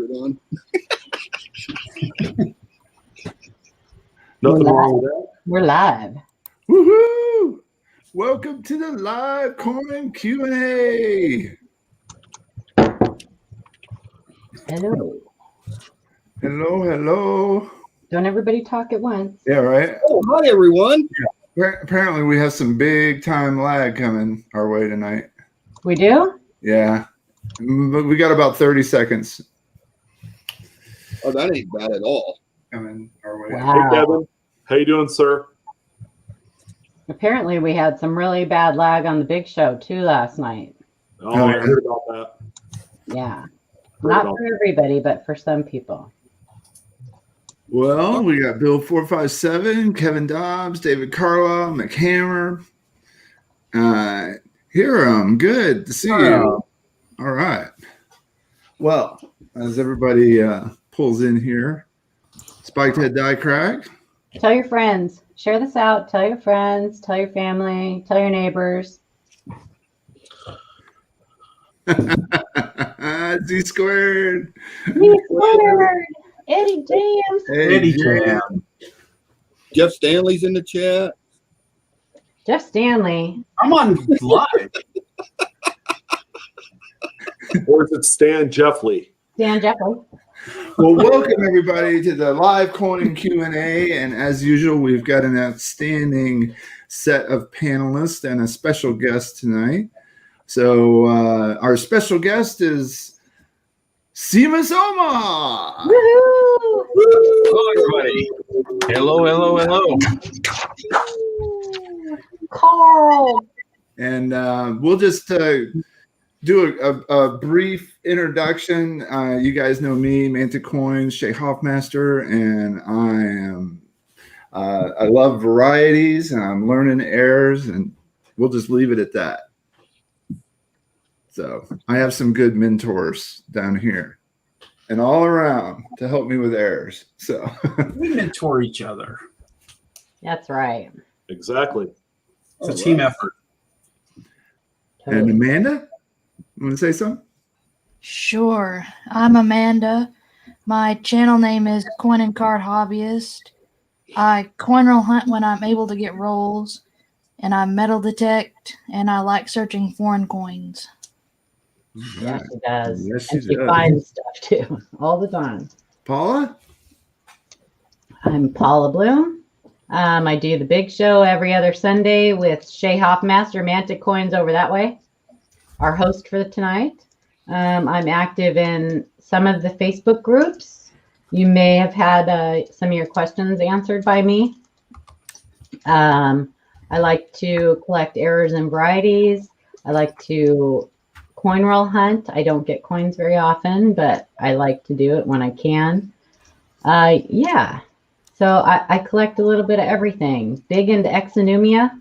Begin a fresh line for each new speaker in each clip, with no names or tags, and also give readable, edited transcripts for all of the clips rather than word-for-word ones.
On.
Nothing wrong with that.
We're live.
Woohoo! Welcome to the live coin Q&A.
Hello.
Hello.
Don't everybody talk at once.
Yeah, right?
Oh, hi, everyone.
Yeah. Apparently, we have some big time lag coming our way tonight.
We do?
Yeah. But we got about 30 seconds
Oh, that ain't bad at all.
coming our way.
Wow.
Hey, Kevin. How you doing, sir?
Apparently, we had some really bad lag on the big show, too, last night.
Oh, I heard about that.
Yeah. Not for everybody, but for some people.
Well, we got Bill 457, Kevin Dobbs, David Carlisle, McHammer. Hiram, good to see you. All right. Well, as everybody pulls in here, Spiked Head Die Crack.
Tell your friends. Share this out. Tell your friends. Tell your family. Tell your neighbors.
Z squared.
Z squared. Eddie Jams.
Eddie Jam.
Jeff Stanley's in the chat.
Jeff Stanley.
I'm on live.
Or is it Stan Jeffley?
Stan Jeffley.
Well, welcome everybody to the live coin Q&A, and as usual, we've got an outstanding set of panelists and a special guest tonight. So our special guest is CMuss Omaha.
Woohoo!
Hello, everybody. Hello.
Carl.
And we'll just do a brief introduction. You guys know me, Manta Coins, Shay Hoffmaster, and I love varieties, and I'm learning errors, and we'll just leave it at that. So I have some good mentors down here and all around to help me with errors. So
We mentor each other.
That's right.
Exactly.
It's a team effort.
and Amanda, you want to say something?
Sure. I'm Amanda. My channel name is Coin and Card Hobbyist. I coin roll hunt when I'm able to get rolls, and I metal detect, and I like searching foreign coins.
Yeah, she does.
Yes,
And
she
she
does.
finds stuff too, all the time.
Paula?
I'm Paula Bloom. I do the big show every other Sunday with Shay Hoffmaster, Manta Coins over that way, our host for tonight. I'm active in some of the Facebook groups. You may have had some of your questions answered by me. I like to collect errors and varieties. I like to coin roll hunt. I don't get coins very often, but I like to do it when I can. Yeah. So I collect a little bit of everything. Big into exonumia.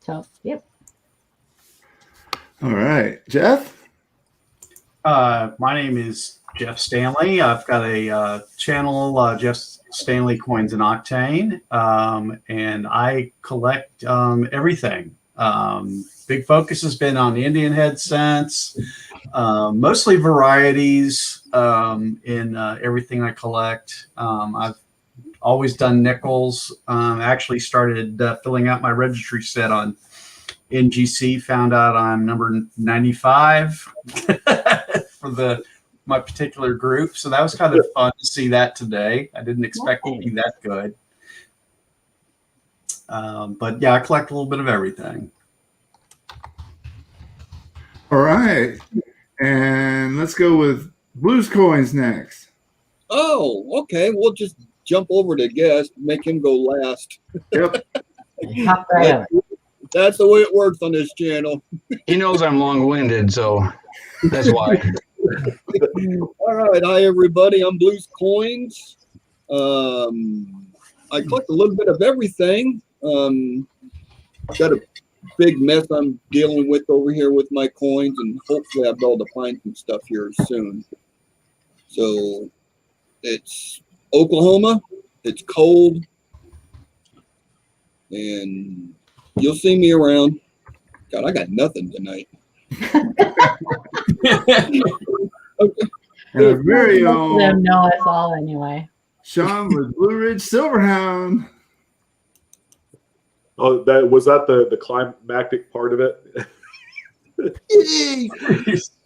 So, yep.
All right. Jeff?
My name is Jeff Stanley. I've got a channel, Jeff Stanley Coins and Octane, and I collect everything. Big focus has been on Indian head cents, mostly varieties in everything I collect. I've always done nickels. Actually started filling out my registry set on NGC. Found out I'm number 95 for my particular group. So that was kind of fun to see that today. I didn't expect it to be that good. But yeah, I collect a little bit of everything.
All right. And let's go with Blues Coins next.
Oh, okay. We'll just jump over to guest, make him go last.
Yep.
Hop right over.
That's the way it works on this channel.
He knows I'm long-winded, so that's why.
All right. Hi, everybody. I'm Blues Coins. I collect a little bit of everything. Got a big mess I'm dealing with over here with my coins, and hopefully I'll be able to find some stuff here soon. So it's Oklahoma. It's cold. And you'll see me around. God, I got nothing tonight. Okay.
And our very
Most of them
own
know us all anyway.
Sean with Blue Ridge Silverhound.
Oh, that the climactic part of it.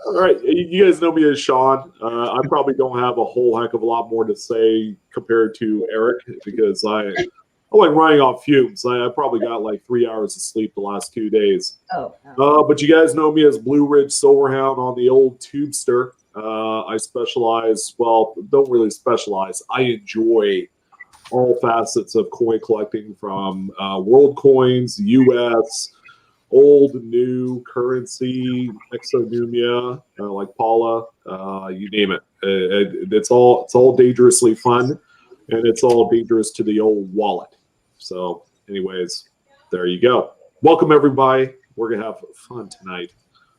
All right, you guys know me as Sean. I probably don't have a whole heck of a lot more to say compared to Eric because I'm like running off fumes. I probably got like 3 hours of sleep the last 2 days. But you guys know me as Blue Ridge Silverhound on the old Tubester. I specialize, well, don't really specialize. I enjoy all facets of coin collecting from world coins, US, old, new, currency, exonumia, like Paula, you name it. It's all dangerously fun, and it's all dangerous to the old wallet. So, anyways, there you go. Welcome, everybody. We're going to have fun tonight.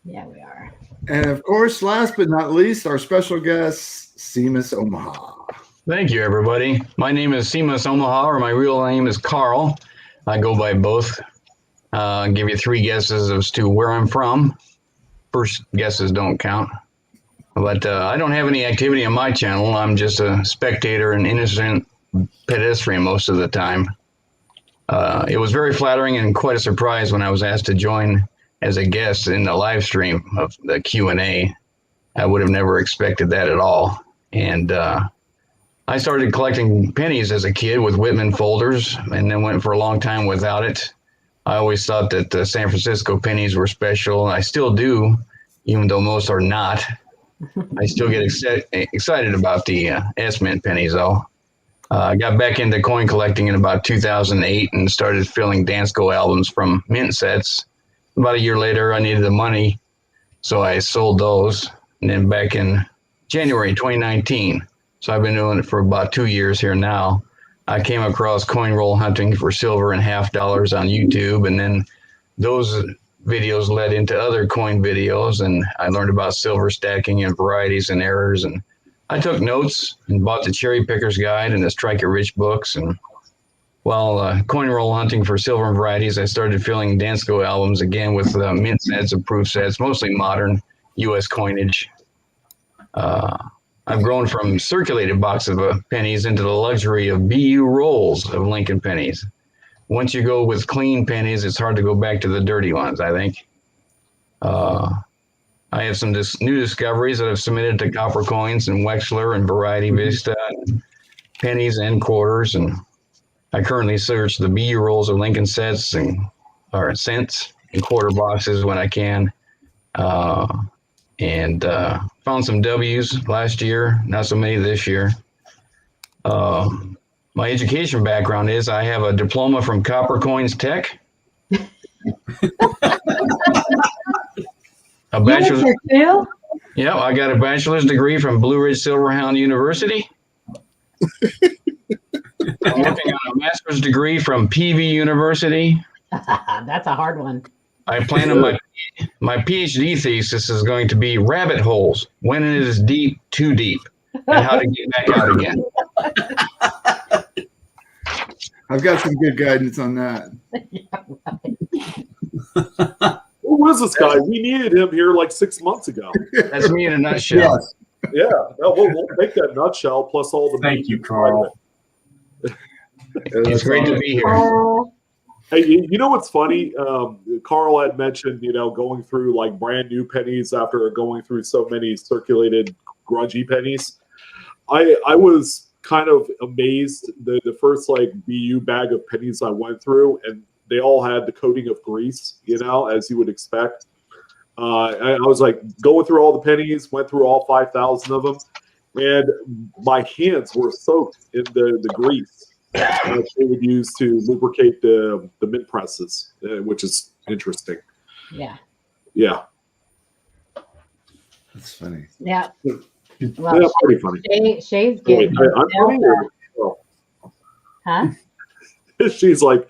Yeah, we are.
And of course, last but not least, our special guest, CMuss Omaha.
Thank you, everybody. My name is CMuss Omaha, or my real name is Carl. I go by both. I'll give you 3 guesses as to where I'm from. First guesses don't count. But I don't have any activity on my channel. I'm just a spectator and innocent pedestrian most of the time. It was very flattering and quite a surprise when I was asked to join as a guest in the live stream of the Q&A. I would have never expected that at all. And I started collecting pennies as a kid with Whitman folders and then went for a long time without it. I always thought that the San Francisco pennies were special. I still do, even though most are not. I still get excited about the S-Mint pennies, though. I got back into coin collecting in about 2008 and started filling Dansko albums from mint sets. About a year later, I needed the money, so I sold those. And then back in January 2019, so I've been doing it for about 2 years here now, I came across coin roll hunting for silver and half dollars on YouTube, and then those videos led into other coin videos, and I learned about silver stacking and varieties and errors, and I took notes and bought the Cherry Picker's Guide and the Strike It Rich books, and while coin roll hunting for silver and varieties, I started filling Dansko albums again with mint sets and proof sets, mostly modern U.S. coinage. I've grown from circulated boxes of pennies into the luxury of BU rolls of Lincoln pennies. Once you go with clean pennies, it's hard to go back to the dirty ones, I think. I have some new discoveries that I've submitted to Copper Coins and Wexler and Variety Vista, and pennies and quarters. And I currently search the BU rolls of Lincoln sets or cents and quarter boxes when I can. And found some W's last year, not so many this year. My education background is I have a diploma from Copper Coins Tech. A bachelor's. Yeah, I got a bachelor's degree from Blue Ridge Silverhound University. I'm working on a master's degree from PV University.
That's a hard one.
I plan on my PhD thesis is going to be rabbit holes, when it is deep, too deep, and how to get back out again.
I've got some good guidance on that.
Who was this guy? We needed him here like 6 months ago.
That's me in a nutshell.
Yes.
Yeah, no, we'll take that nutshell plus all the.
Thank you, Carl.
It's great to be here.
Hey, you know what's funny? Carl had mentioned, going through like brand new pennies after going through so many circulated grungy pennies. I was kind of amazed the first like BU bag of pennies I went through, and they all had the coating of grease, as you would expect. I was like going through all the pennies, went through all 5,000 of them, and my hands were soaked in the grease that they would use to lubricate the mint presses, which is interesting.
Yeah.
Yeah.
That's funny.
Yeah.
Well, yeah, pretty funny.
Shay's
Wait,
getting.
I'm funny or, oh.
Huh?
She's like,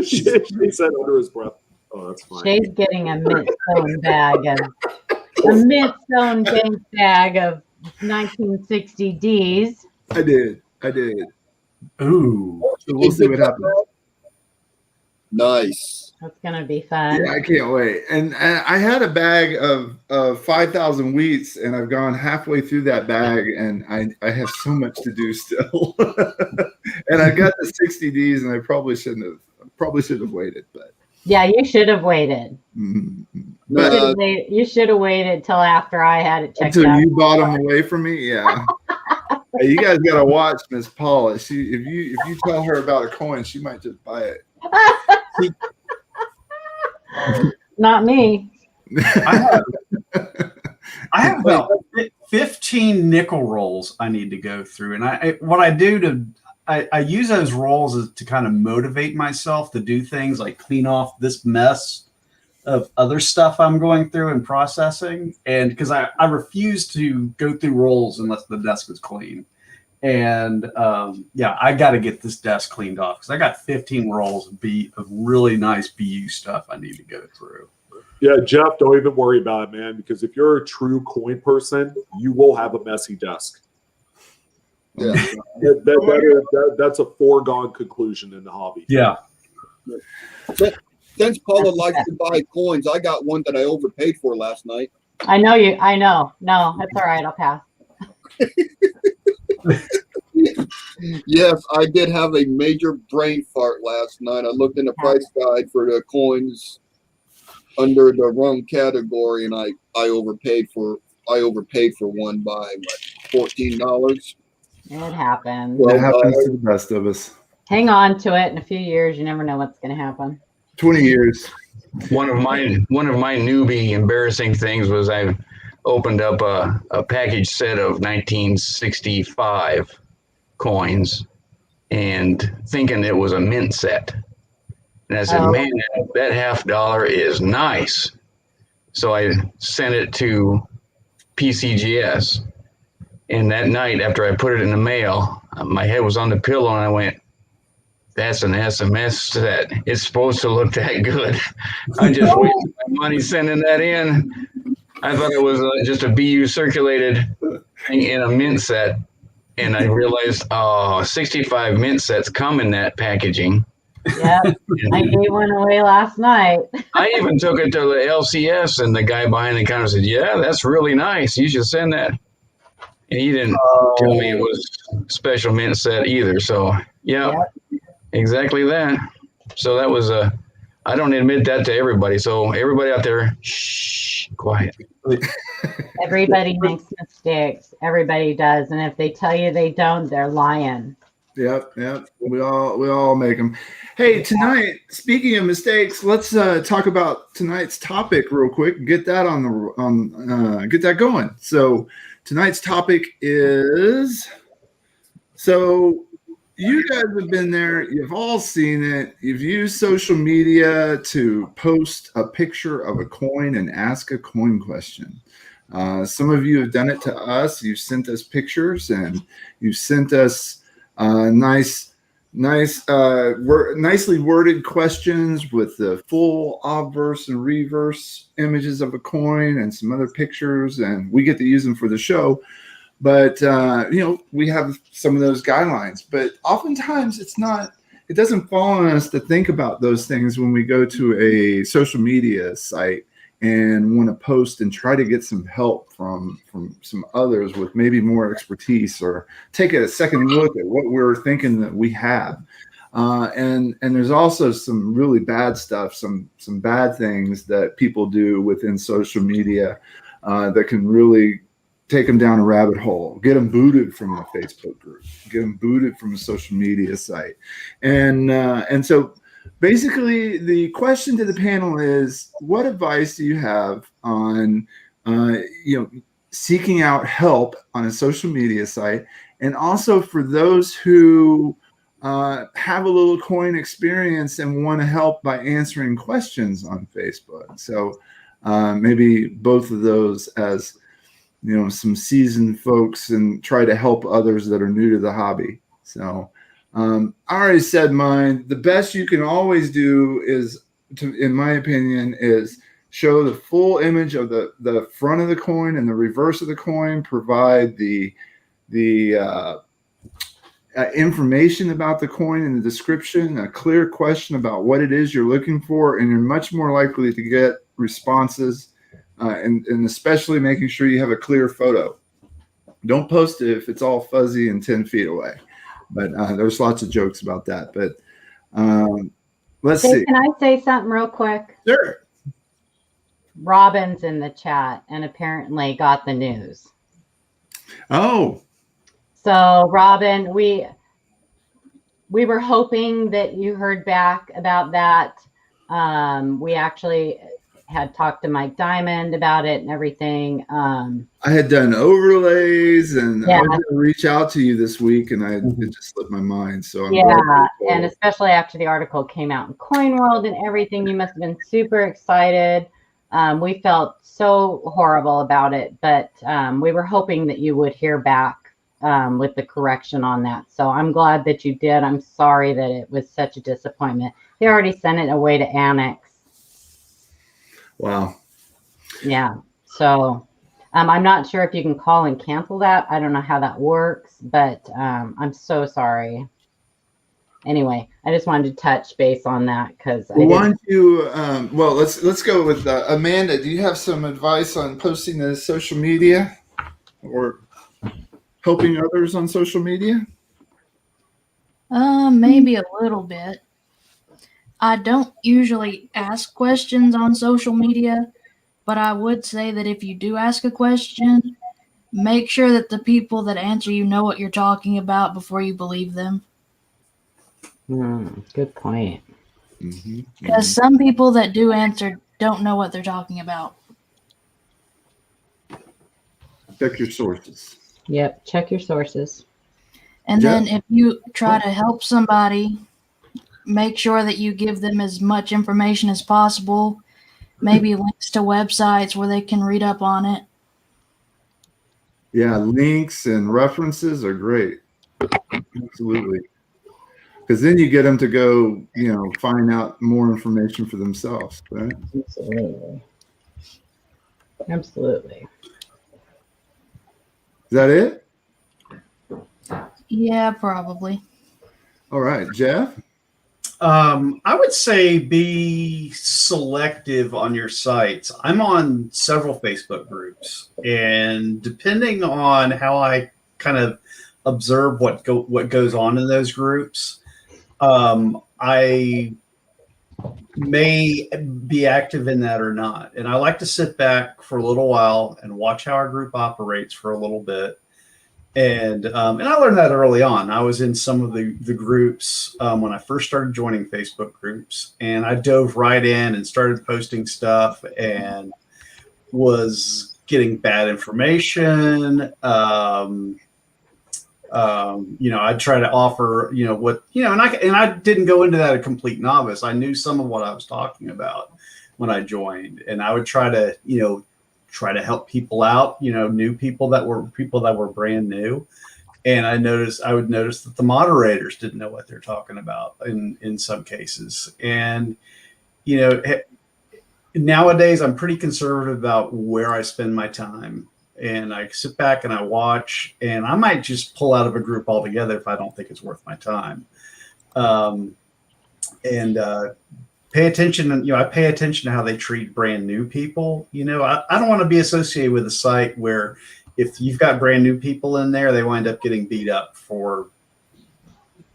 she said under his breath, "Oh, that's fine."
Shay's getting a mint stone bag of 1960 D's.
I did.
Ooh.
So we'll see what happens.
Nice.
That's gonna be fun.
Yeah, I can't wait. And I had a bag of 5,000 wheats, and I've gone halfway through that bag, and I have so much to do still. And I got the 60 Ds, and I probably should have waited, but
Yeah, you should have waited.
But
You should have waited till after I had it checked
until
out.
you bought them away from me, yeah. Hey, you guys gotta watch Miss Paula. If you tell her about a coin, she might just buy it.
Not me.
I have about 15 nickel rolls I need to go through, and I use those rolls to kind of motivate myself to do things like clean off this mess of other stuff I'm going through and processing, and because I refuse to go through rolls unless the desk is clean. And I got to get this desk cleaned off because I got 15 rolls of really nice BU stuff I need to go through.
Yeah, Jeff, don't even worry about it, man, because if you're a true coin person, you will have a messy desk.
Yeah.
That's a foregone conclusion in the hobby.
Yeah.
Since Paula likes to buy coins, I got one that I overpaid for last night.
I know you. I know. No, that's all right. I'll pass.
Yes, I did have a major brain fart last night. I looked in the price guide for the coins under the wrong category, and I overpaid for one by $14.
It happens.
It happens to the best of us.
Hang on to it. In a few years, you never know what's going to happen.
20 years.
One of my newbie embarrassing things was I opened up a package set of 1965 coins and thinking it was a mint set. And I said, man, that $50 is nice. So I sent it to PCGS. And that night, after I put it in the mail, my head was on the pillow and I went, that's an SMS set. It's supposed to look that good. I just wasted my money sending that in. I thought it was just a BU circulated thing in a mint set. And I realized, 65 mint sets come in that packaging.
Yeah, I gave one away last night.
I even took it to the LCS, and the guy behind the counter said, yeah, that's really nice. You should send that. And he didn't tell me it was a special mint set either. So, exactly that. So that was I don't admit that to everybody. So everybody out there, shh, quiet.
Everybody makes mistakes. Everybody does. And if they tell you they don't, they're lying.
Yep. We all make them. Hey, tonight, speaking of mistakes, let's talk about tonight's topic real quick. Get that get that going. So tonight's topic is, so you guys have been there. You've all seen it. You've used social media to post a picture of a coin and ask a coin question. Some of you have done it to us. You've sent us pictures, and you've sent us nicely worded questions with the full obverse and reverse images of a coin and some other pictures, and we get to use them for the show. But we have some of those guidelines, but oftentimes it doesn't fall on us to think about those things when we go to a social media site and want to post and try to get some help from some others with maybe more expertise, or take a second look at what we're thinking that we have. And there's also some really bad stuff, some bad things that people do within social media that can really take them down a rabbit hole, get them booted from a Facebook group, get them booted from a social media site. And so basically the question to the panel is, what advice do you have on, seeking out help on a social media site? And also for those who have a little coin experience and want to help by answering questions on Facebook. So maybe both of those as, some seasoned folks, and try to help others that are new to the hobby. So I already said mine. The best you can always do is, in my opinion, is show the full image of the front of the coin and the reverse of the coin. Provide the information about the coin in the description, a clear question about what it is you're looking for, and you're much more likely to get responses, and especially making sure you have a clear photo. Don't post it if it's all fuzzy and 10 feet away. But there's lots of jokes about that. But let's see.
Can I say something real quick?
Sure.
Robin's in the chat and apparently got the news.
Oh.
So Robin, we were hoping that you heard back about that. We actually had talked to Mike Diamond about it and everything.
I had done overlays, and I was going to reach out to you this week, and it just slipped my mind. So I'm glad.
And especially after the article came out in Coin World and everything, you must have been super excited. We felt so horrible about it, but we were hoping that you would hear back with the correction on that. So I'm glad that you did. I'm sorry that it was such a disappointment. They already sent it away to Annex.
Wow.
Yeah. So I'm not sure if you can call and cancel that. I don't know how that works, but I'm so sorry. Anyway, I just wanted to touch base on that because
why don't you? Well, let's go with Amanda. Do you have some advice on posting to social media or helping others on social media?
Maybe a little bit. I don't usually ask questions on social media, but I would say that if you do ask a question, make sure that the people that answer you know what you're talking about before you believe them.
Good point.
Because some people that do answer don't know what they're talking about.
Check your sources.
Yep, check your sources.
And then if you try to help somebody, make sure that you give them as much information as possible, maybe links to websites where they can read up on it.
Yeah, links and references are great. Absolutely. Because then you get them to go, find out more information for themselves, right?
Absolutely.
Is that it?
Yeah, probably.
All right, Jeff?
I would say be selective on your sites. I'm on several Facebook groups, and depending on how I kind of observe what goes on in those groups, I may be active in that or not. And I like to sit back for a little while and watch how our group operates for a little bit. And I learned that early on. I was in some of the groups when I first started joining Facebook groups, and I dove right in and started posting stuff and was getting bad information. I'd try to offer, and I didn't go into that a complete novice. I knew some of what I was talking about when I joined, and I would try to help people out, new people that were brand new. And I would notice that the moderators didn't know what they're talking about in some cases. And, nowadays I'm pretty conservative about where I spend my time, and I sit back and I watch, and I might just pull out of a group altogether if I don't think it's worth my time. Pay attention. I pay attention to how they treat brand new people. I don't want to be associated with a site where if you've got brand new people in there, they wind up getting beat up for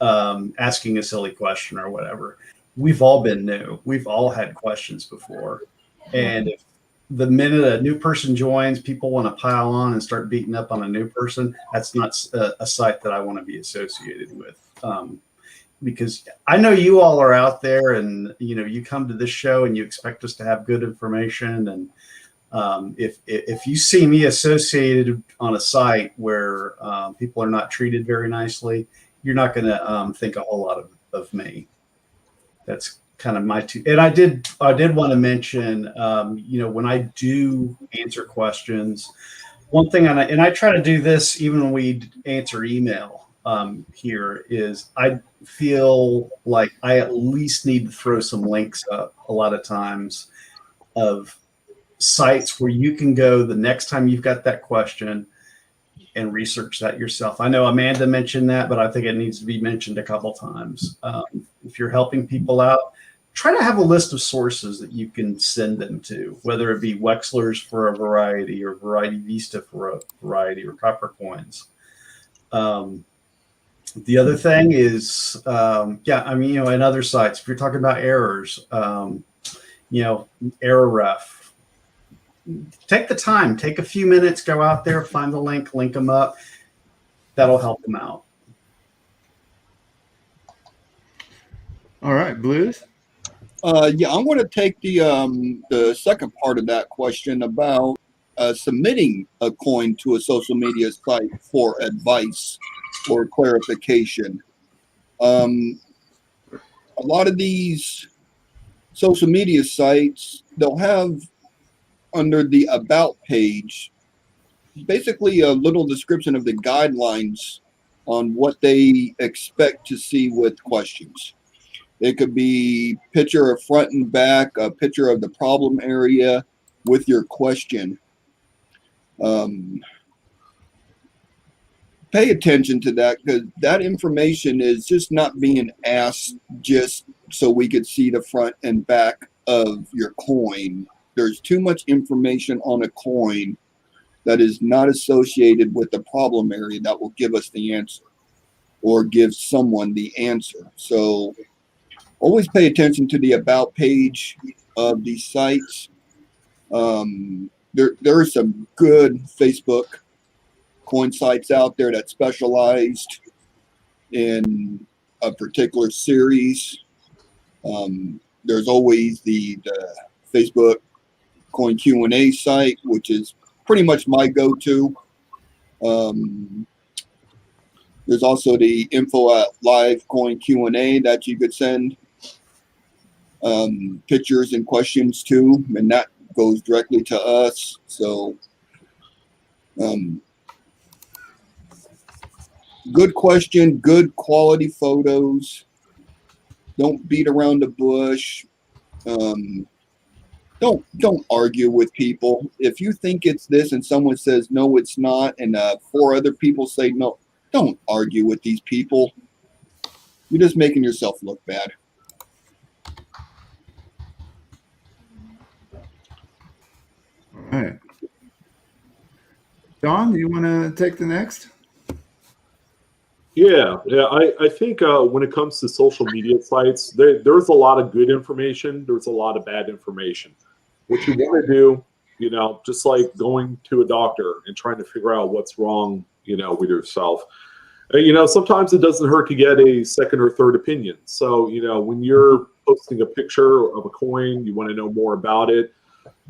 asking a silly question or whatever. We've all been new. We've all had questions before. And if the minute a new person joins, people want to pile on and start beating up on a new person, that's not a site that I want to be associated with. Because I know you all are out there, and you come to this show and you expect us to have good information. And if you see me associated on a site where people are not treated very nicely, you're not going to think a whole lot of me. That's kind of my two. And I did want to mention, when I do answer questions, one thing, and I try to do this even when we answer email. Here is I feel like I at least need to throw some links up a lot of times of sites where you can go the next time you've got that question. and research that yourself. I know Amanda mentioned that, but I think it needs to be mentioned a couple times. If you're helping people out, try to have a list of sources that you can send them to, whether it be Wexler's for a variety or Variety Vista for a variety or copper coins. The other thing is, and other sites, if you're talking about errors, error ref, take the time, take a few minutes, go out there, find the link them up. That'll help them out.
All right, Blues.
I'm going to take the second part of that question about submitting a coin to a social media site for advice or clarification. A lot of these social media sites, they'll have under the About page, basically a little description of the guidelines on what they expect to see with questions. It could be picture of front and back, a picture of the problem area with your question. Pay attention to that, because that information is just not being asked just so we could see the front and back of your coin. There's too much information on a coin that is not associated with the problem area that will give us the answer or give someone the answer. So always pay attention to the About page of these sites. There are some good Facebook coin sites out there that specialized in a particular series. There's always the Facebook Coin Q&A site, which is pretty much my go-to. There's also the info at live coin Q&A that you could send pictures and questions to, and that goes directly to us. So good question, good quality photos. Don't beat around the bush. Don't argue with people. If you think it's this and someone says no, it's not, and 4 other people say no, don't argue with these people. You're just making yourself look bad.
All right. Don, do you want to take the next?
Yeah. I think when it comes to social media sites, there's a lot of good information. There's a lot of bad information. What you want to do, just like going to a doctor and trying to figure out what's wrong, with yourself. Sometimes it doesn't hurt to get a second or third opinion. So, when you're posting a picture of a coin, you want to know more about it.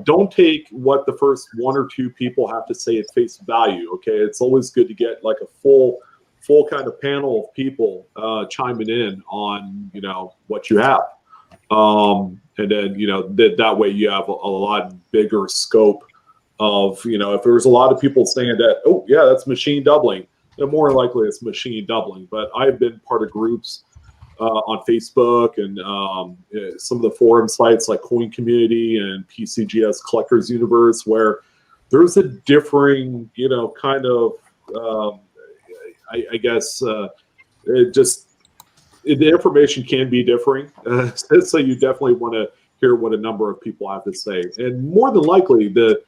Don't take what the first 1 or 2 people have to say at face value. Okay. It's always good to get like a full kind of panel of people chiming in on, what you have. And then, that way you have a lot bigger scope of, if there's a lot of people saying that, oh yeah, that's machine doubling, then more likely it's machine doubling. But I've been part of groups on Facebook and some of the forum sites like Coin Community and PCGS Collectors Universe, where there's a differing, kind of, I guess, the information can be differing. So you definitely want to hear what a number of people have to say. And more than likely, the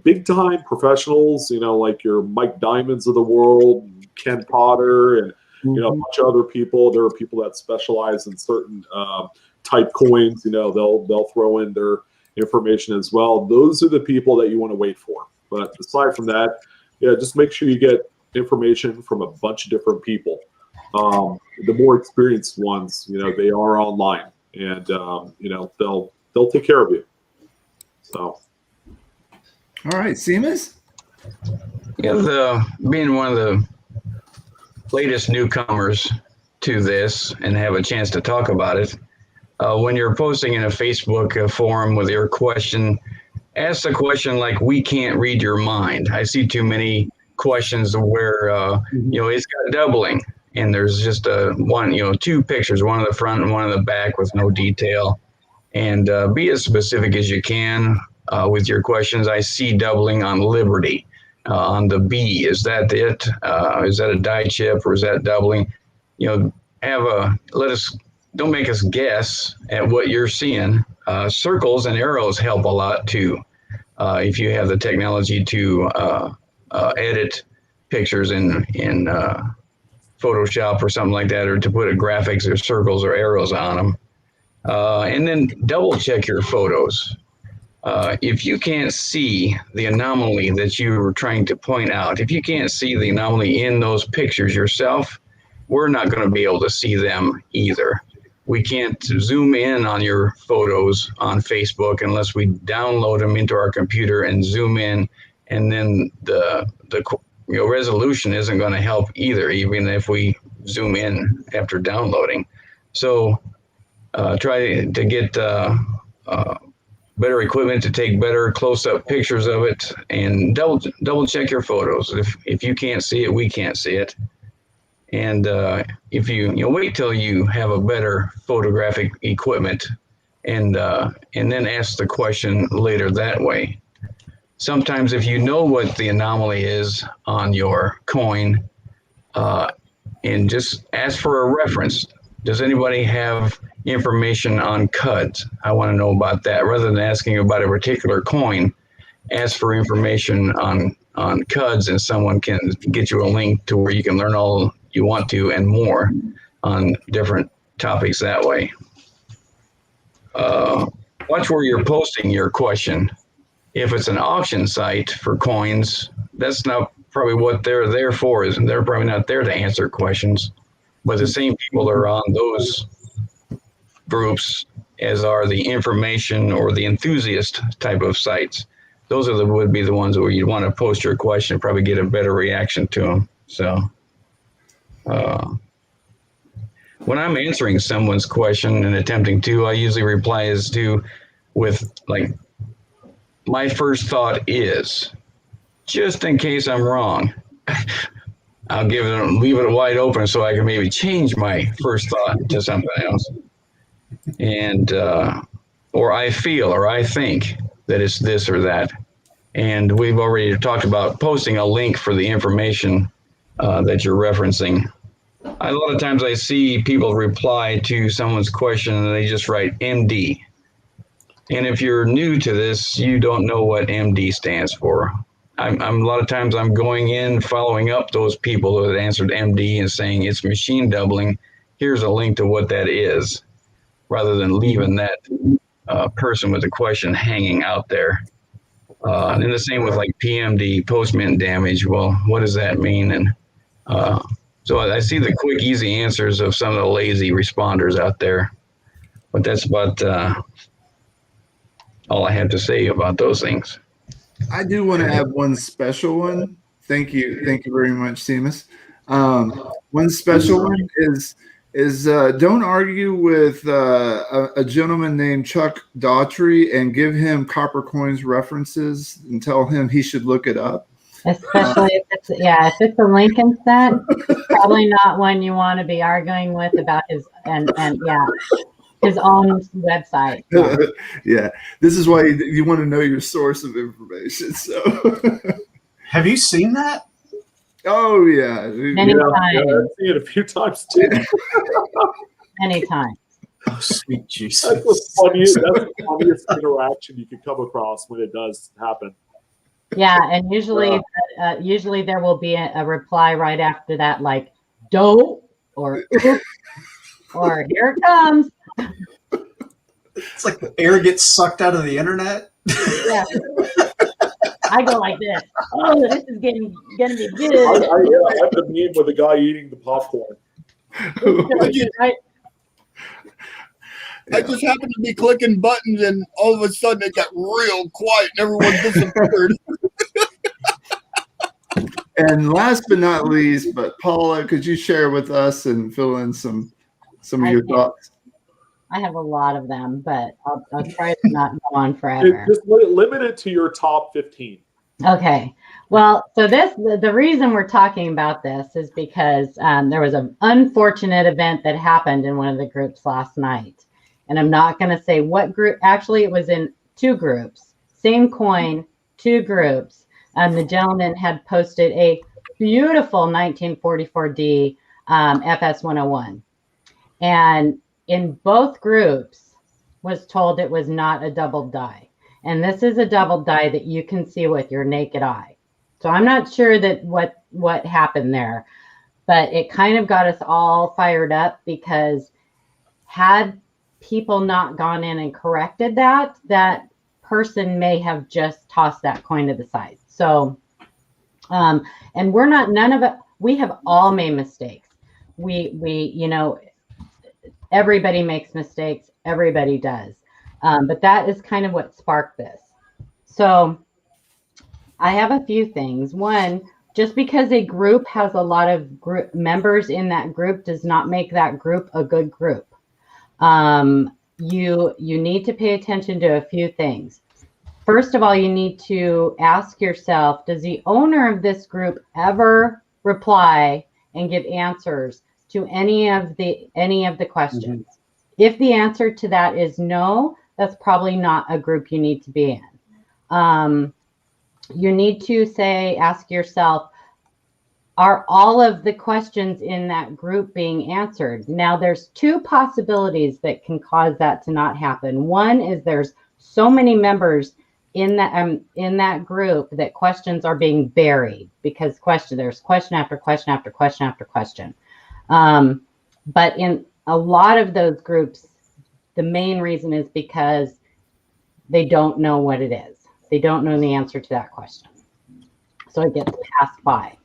big time professionals, like your Mike Diamonds of the world, Ken Potter, and a bunch of other people. There are people that specialize in certain type coins. They'll throw in their information as well. Those are the people that you want to wait for. But aside from that, just make sure you get information from a bunch of different people. The more experienced ones, they are online, and they'll take care of you. So,
all right, CMuss.
Yeah, being one of the latest newcomers to this and have a chance to talk about it, when you're posting in a Facebook forum with your question, ask a question like, "We can't read your mind." I see too many questions where it's got doubling and there's just two pictures, one in the front and one in the back with no detail. And be as specific as you can with your questions. I see doubling on Liberty. on the B. Is that it? Is that a die chip or is that doubling? You know, don't make us guess at what you're seeing. Circles and arrows help a lot too. If you have the technology to edit pictures in Photoshop or something like that, or to put graphics or circles or arrows on them. And then double check your photos. If you can't see the anomaly that you were trying to point out, if you can't see the anomaly in those pictures yourself, we're not going to be able to see them either. We can't zoom in on your photos on Facebook unless we download them into our computer and zoom in, and then the resolution isn't going to help either, even if we zoom in after downloading. So try to get better equipment to take better close-up pictures of it, and double check your photos. If you can't see it, we can't see it. And if you wait till you have a better photographic equipment, and then ask the question later that way. Sometimes if you know what the anomaly is on your coin, and just ask for a reference. Does anybody have information on CUDs? I want to know about that. Rather than asking about a particular coin, ask for information on CUDs, and someone can get you a link to where you can learn all you want to and more on different topics that way. Watch where you're posting your question. If it's an auction site for coins, that's not probably what they're there for, is they're probably not there to answer questions. But the same people are on those groups as are the information or the enthusiast type of sites. Those would be the ones where you'd want to post your question, probably get a better reaction to them. So when I'm answering someone's question and attempting to, I usually reply with like, my first thought is, just in case I'm wrong, I'll leave it wide open so I can maybe change my first thought to something else. And, or I feel, or I think that it's this or that. And we've already talked about posting a link for the information that you're referencing. A lot of times I see people reply to someone's question and they just write MD. And if you're new to this, you don't know what MD stands for. A lot of times I'm going in, following up those people that answered MD and saying it's machine doubling. Here's a link to what that is, rather than leaving that person with the question hanging out there. And the same with like PMD, post-mint damage. Well, what does that mean? And so I see the quick, easy answers of some of the lazy responders out there. But that's about all I have to say about those things.
I do want to add one special one. Thank you very much, CMuss. One special one is don't argue with a gentleman named Chuck Daughtry and give him copper coins references and tell him he should look it up.
Especially if it's a Lincoln set, it's probably not one you want to be arguing with about his his own website.
Yeah, this is why you want to know your source of information. So,
have you seen that?
Oh yeah,
Many times.
Yeah, I've seen it a few times too.
Many times.
Oh, sweet Jesus!
That's the funniest interaction you can come across when it does happen.
Yeah, and usually there will be a reply right after that, like "dope" or "oop," or "here it comes."
It's like the air gets sucked out of the internet.
Yeah. I go like this. Oh, this is gonna be good.
I have the meme with the guy eating the popcorn.
I just happened to be clicking buttons, and all of a sudden it got real quiet, and everyone disappeared.
And last but not least, but Paula, could you share with us and fill in some of your thoughts?
I have a lot of them, but I'll try to not go on forever.
Just limit it to your top 15.
Okay. Well, so the reason we're talking about this is because there was an unfortunate event that happened in one of the groups last night. And I'm not going to say what group. Actually, it was in two groups. Same coin, two groups. the gentleman had posted a beautiful 1944D FS 101. And in both groups was told it was not a double die. And this is a double die that you can see with your naked eye. So I'm not sure that what happened there, but it kind of got us all fired up, because had people not gone in and corrected that, that person may have just tossed that coin to the side. So, and we're not, none of it, we have all made mistakes. We, you know, everybody makes mistakes. Everybody does. But that is kind of what sparked this. So I have a few things. One, just because a group has a lot of group members in that group does not make that group a good group. You need to pay attention to a few things. First of all, you need to ask yourself, does the owner of this group ever reply and give answers to any of the questions? If the answer to that is no, that's probably not a group you need to be in. You need to ask yourself, are all of the questions in that group being answered? Now, there's two possibilities that can cause that to not happen. One is there's so many members in that group that questions are being buried, because there's question after question after question after question. But in a lot of those groups, the main reason is because they don't know what it is. They don't know the answer to that question. So it gets passed by.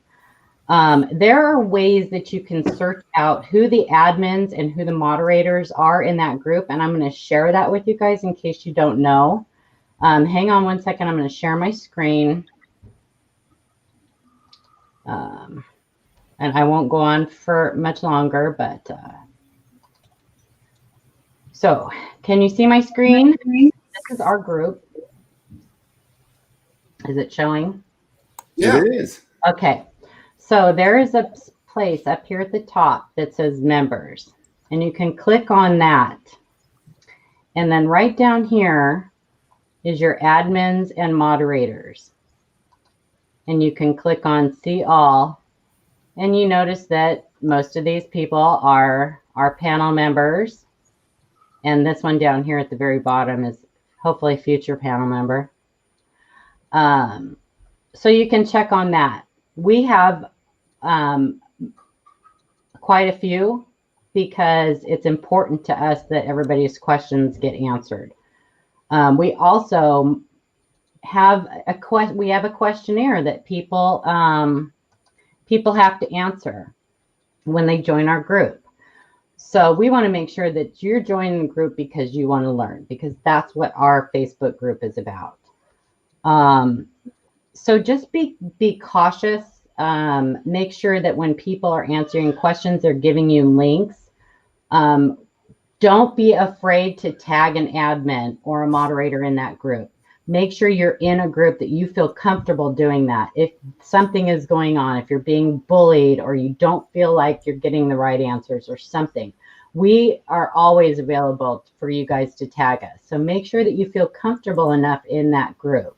There are ways that you can search out who the admins and who the moderators are in that group. And I'm going to share that with you guys in case you don't know. Hang on one second. I'm going to share my screen. And I won't go on for much longer, but so can you see my screen? This is our group. Is it showing?
Yeah, it is.
Okay. So there is a place up here at the top that says members, and you can click on that. And then right down here is your admins and moderators. And you can click on see all. And you notice that most of these people are our panel members. And this one down here at the very bottom is hopefully future panel member. So you can check on that. We have quite a few, because it's important to us that everybody's questions get answered. We also have a questionnaire that people have to answer when they join our group. So we want to make sure that you're joining the group because you want to learn, because that's what our Facebook group is about. So just be cautious. Make sure that when people are answering questions, they're giving you links. Don't be afraid to tag an admin or a moderator in that group. Make sure you're in a group that you feel comfortable doing that. If something is going on, if you're being bullied, or you don't feel like you're getting the right answers or something, we are always available for you guys to tag us. So make sure that you feel comfortable enough in that group.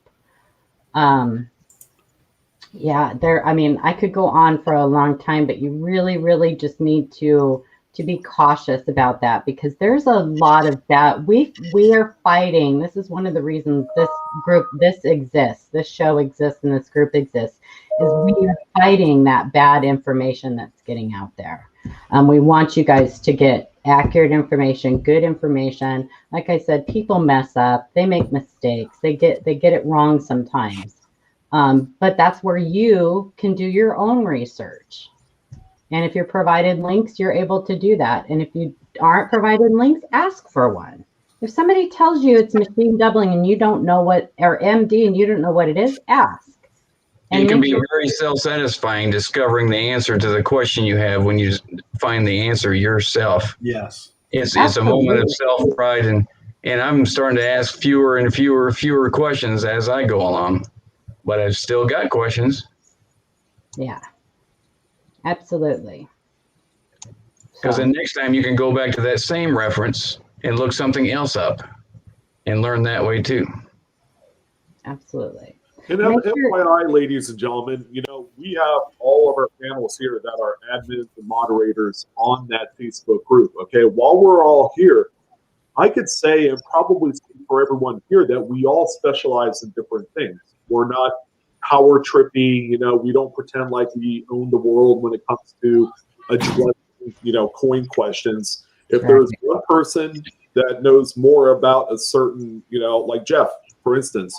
Yeah, I mean, I could go on for a long time, but you really, really just need to be cautious about that, because there's a lot of that. We are fighting. This is one of the reasons this exists, this show exists, and this group exists, is we are fighting that bad information that's getting out there. We want you guys to get accurate information, good information. Like I said, people mess up, they make mistakes, they get it wrong sometimes. But that's where you can do your own research. And if you're provided links, you're able to do that. And if you aren't provided links, ask for one. If somebody tells you it's machine doubling and you don't know what, or MD, and you don't know what it is, ask. And
it can be very self-satisfying discovering the answer to the question you have when you find the answer yourself.
Yes.
It's a moment of self-pride, and I'm starting to ask fewer and fewer questions as I go along. But I've still got questions.
Yeah, absolutely.
Because then next time you can go back to that same reference and look something else up and learn that way too.
Absolutely.
And
Make sure-
FYI, ladies and gentlemen, we have all of our panels here that are admins and moderators on that Facebook group. Okay, while we're all here, I could say and probably speak for everyone here that we all specialize in different things. We're not power trippy. We don't pretend like we own the world when it comes to addressing, coin questions. If there's one person that knows more about a certain, like Jeff, for instance,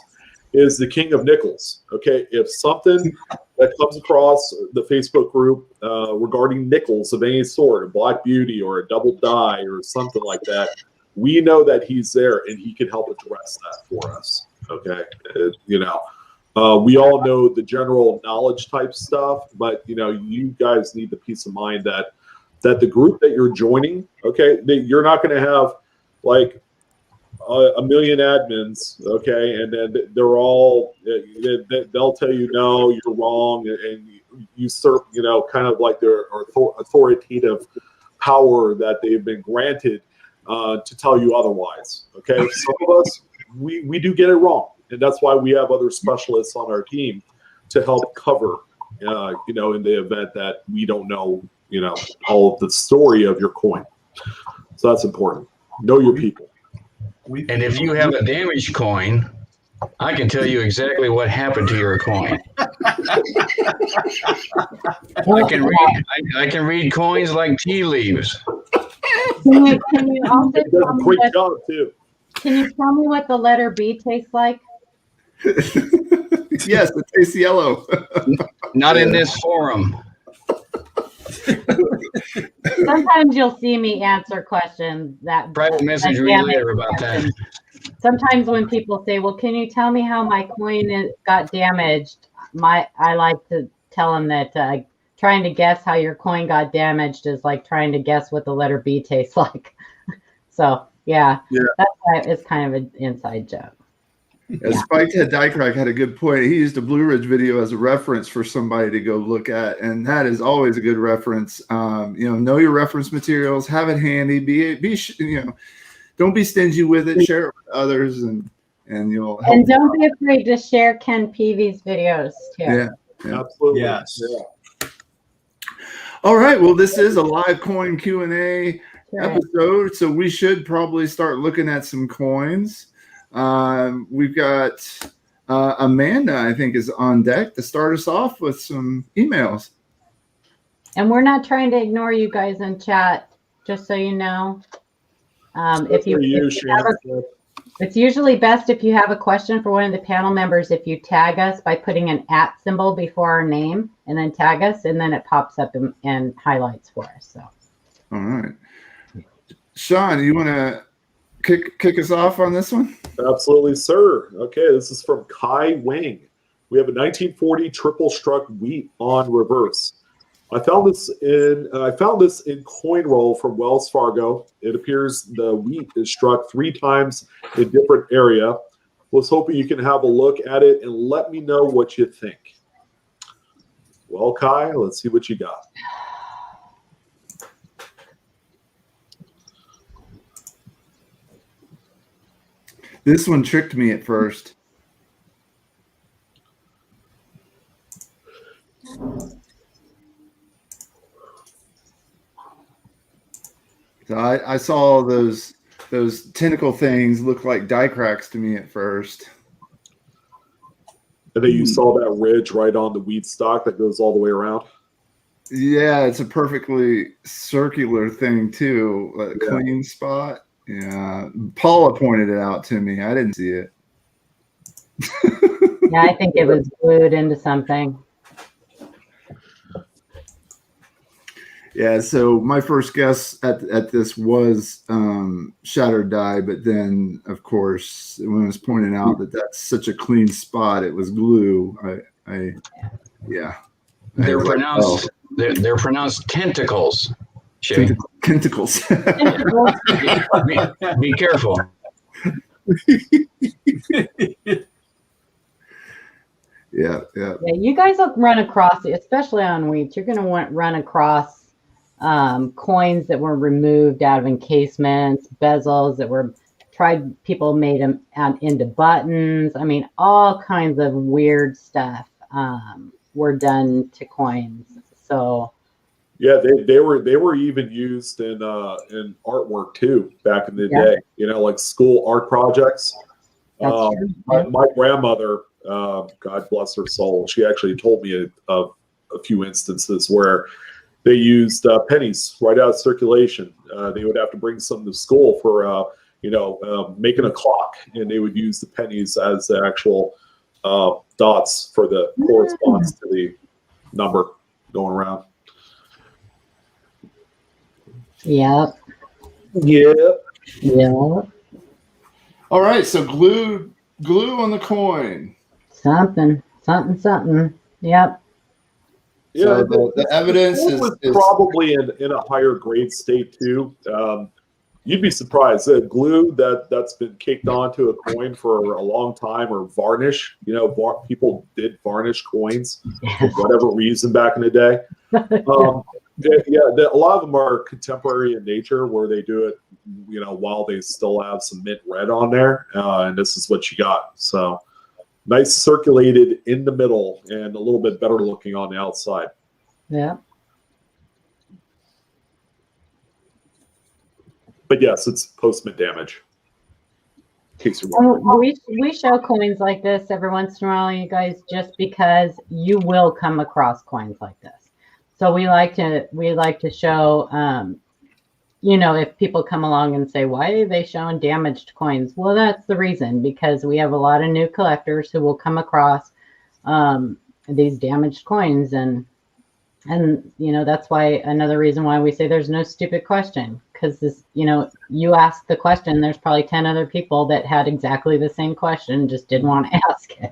is the king of nickels. Okay, if something that comes across the Facebook group regarding nickels of any sort, a Black Beauty or a double die or something like that, we know that he's there and he can help address that for us. Okay, we all know the general knowledge type stuff, but you guys need the peace of mind that the group that you're joining, okay, you're not going to have like a million admins, okay, and then they're all they'll tell you no, you're wrong, and usurp kind of like their authoritative power that they've been granted to tell you otherwise. Okay, some of us we do get it wrong, and that's why we have other specialists on our team to help cover in the event that we don't know all of the story of your coin. So that's important. Know your people.
And if you have a damaged coin, I can tell you exactly what happened to your coin. I can read coins like tea leaves.
Can you also
It does a great job too.
Can you tell me what the letter B tastes like?
Yes, it tastes yellow.
Not in this forum.
Sometimes you'll see me answer questions that
Private message me later about that.
Sometimes when people say, "Well, can you tell me how my coin got damaged?" I like to tell them that trying to guess how your coin got damaged is like trying to guess what the letter B tastes like. So yeah, that's why it's kind of an inside joke.
Yeah. Spiked Head Diecrack had a good point. He used a Blue Ridge video as a reference for somebody to go look at, and that is always a good reference. Know your reference materials, have it handy. Don't be stingy with it. Share it with others, and you'll help.
And don't be afraid to share Ken Peavy's videos too.
Yeah,
absolutely.
Yes.
Yeah. All right. Well, this is a live coin Q&A episode, so we should probably start looking at some coins. We've got Amanda, I think, is on deck to start us off with some emails.
And we're not trying to ignore you guys in chat, just so you know. It's usually best if you have a question for one of the panel members, if you tag us by putting an @ symbol before our name and then tag us, and then it pops up and highlights for us. So,
all right. Sean, you want to kick us off on this one?
Absolutely, sir. Okay, this is from Kai Wang. We have a 1940 triple struck wheat on reverse. I found this in CoinRoll from Wells Fargo. It appears the wheat is struck 3 times in different area. Was hoping you can have a look at it and let me know what you think. Well, Kai, let's see what you got.
This one tricked me at first. So I saw those tentacle things look like die cracks to me at first.
And then you saw that ridge right on the wheat stalk that goes all the way around.
Yeah, it's a perfectly circular thing too, a clean spot. Yeah, Paula pointed it out to me. I didn't see it.
yeah, I think it was glued into something.
Yeah, so my first guess at this was shattered die, but then, of course, when it was pointed out that that's such a clean spot, it was glue.
They're pronounced. They're pronounced tentacles. Shay.
Tentacles.
Be careful.
Yeah.
You guys will run across, especially on wheat. You're going to run across coins that were removed out of encasements, bezels that were people made them into buttons. I mean, all kinds of weird stuff were done to coins. So
yeah, they were even used in artwork too back in the day. You know, like school art projects.
that's true.
My grandmother, God bless her soul, she actually told me of a few instances where they used pennies right out of circulation. They would have to bring some to school for making a clock, and they would use the pennies as the actual dots for the correspondence to the number going around.
Yep.
Yep.
Yep.
All right, so glue on the coin.
Something. Yep.
Yeah,
So the evidence
was
is
probably in a higher grade state too. You'd be surprised that glue that's been caked onto a coin for a long time, or varnish. You know, people did varnish coins for whatever reason back in the day. A lot of them are contemporary in nature, where they do it, you know, while they still have some mint red on there, and this is what you got. So nice circulated in the middle and a little bit better looking on the outside.
Yeah.
But yes, it's post-mint damage. In case you're wondering.
We show coins like this every once in a while, you guys, just because you will come across coins like this. So we like to show, if people come along and say, why are they showing damaged coins? Well, that's the reason, because we have a lot of new collectors who will come across these damaged coins, and that's why, another reason why we say there's no stupid question, because this, you ask the question, there's probably 10 other people that had exactly the same question, just didn't want to ask it.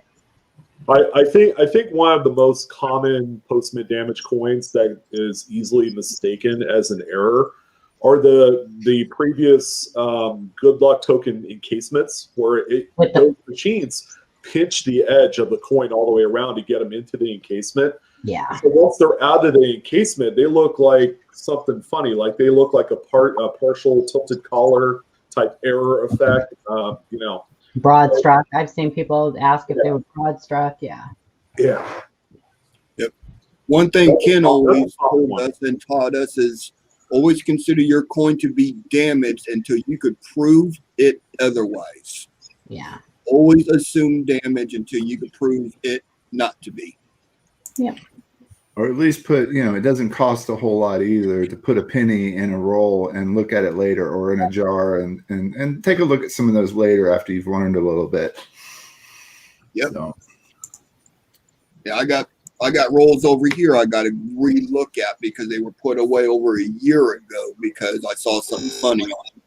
I think one of the most common post-mint damage coins that is easily mistaken as an error are the previous good luck token encasements, where those machines pinch the edge of the coin all the way around to get them into the encasement.
Yeah.
So once they're out of the encasement, they look like something funny. Like they look like a partial tilted collar type error effect.
Broad struck. I've seen people ask if they were broad struck. Yeah.
Yeah.
Yep. One thing Ken always told us and taught us is always consider your coin to be damaged until you could prove it otherwise.
Yeah.
Always assume damage until you could prove it not to be.
Yeah.
Or at least put, it doesn't cost a whole lot either to put a penny in a roll and look at it later, or in a jar and take a look at some of those later after you've learned a little bit.
Yep.
So.
Yeah, I got rolls over here I got to re-look at because they were put away over a year ago because I saw something funny on them.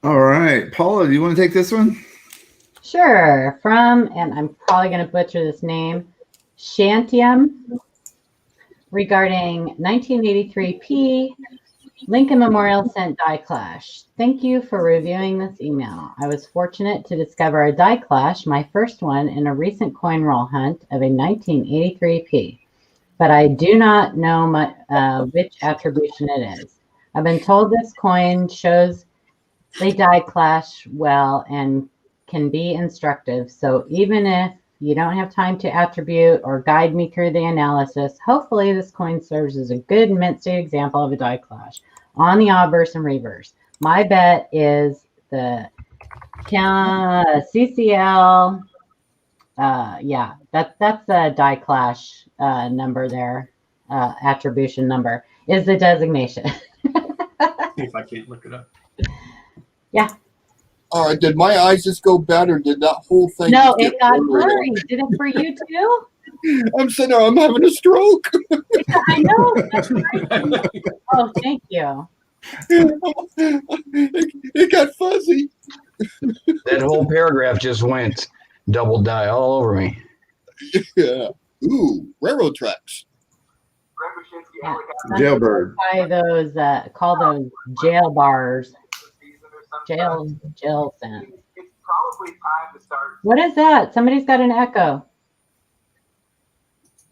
All right. Paula, do you want to take this one?
Sure. And I'm probably going to butcher this name, Shantium, regarding 1983P Lincoln Memorial Cent die clash. Thank you for reviewing this email. I was fortunate to discover a die clash, my first one, in a recent coin roll hunt of a 1983P, but I do not know which attribution it is. I've been told this coin shows they die clash well and can be instructive, so even if you don't have time to attribute or guide me through the analysis, hopefully this coin serves as a good mint state example of a die clash on the obverse and reverse. My bet is the CCL. That's a die clash number there. Attribution number is the designation.
See if I can't look it up.
Yeah.
All right, did my eyes just go bad, or did that whole thing?
No, it got blurry. Did it for you too?
I'm sitting there, I'm having a stroke.
I know. That's crazy. Oh, thank you.
It got fuzzy.
That whole paragraph just went double die all over me.
Yeah. Ooh, railroad tracks.
Yeah.
Jailbird.
Call those jail bars. Jail cents.
It's probably time to start.
What is that? Somebody's got an echo.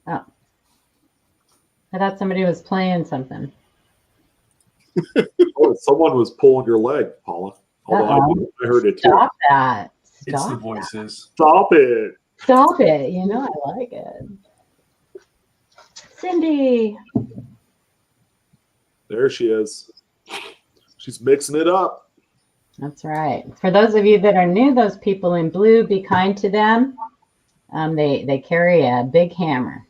Oh. I thought somebody was playing something.
Oh, someone was pulling your leg, Paula. Although I heard it too.
Stop that.
It's the
Stop.
voices.
Stop it.
Stop it. You know I like it. Cindy.
There she is. She's mixing it up.
That's right. For those of you that are new, those people in blue, be kind to them. They carry a big hammer.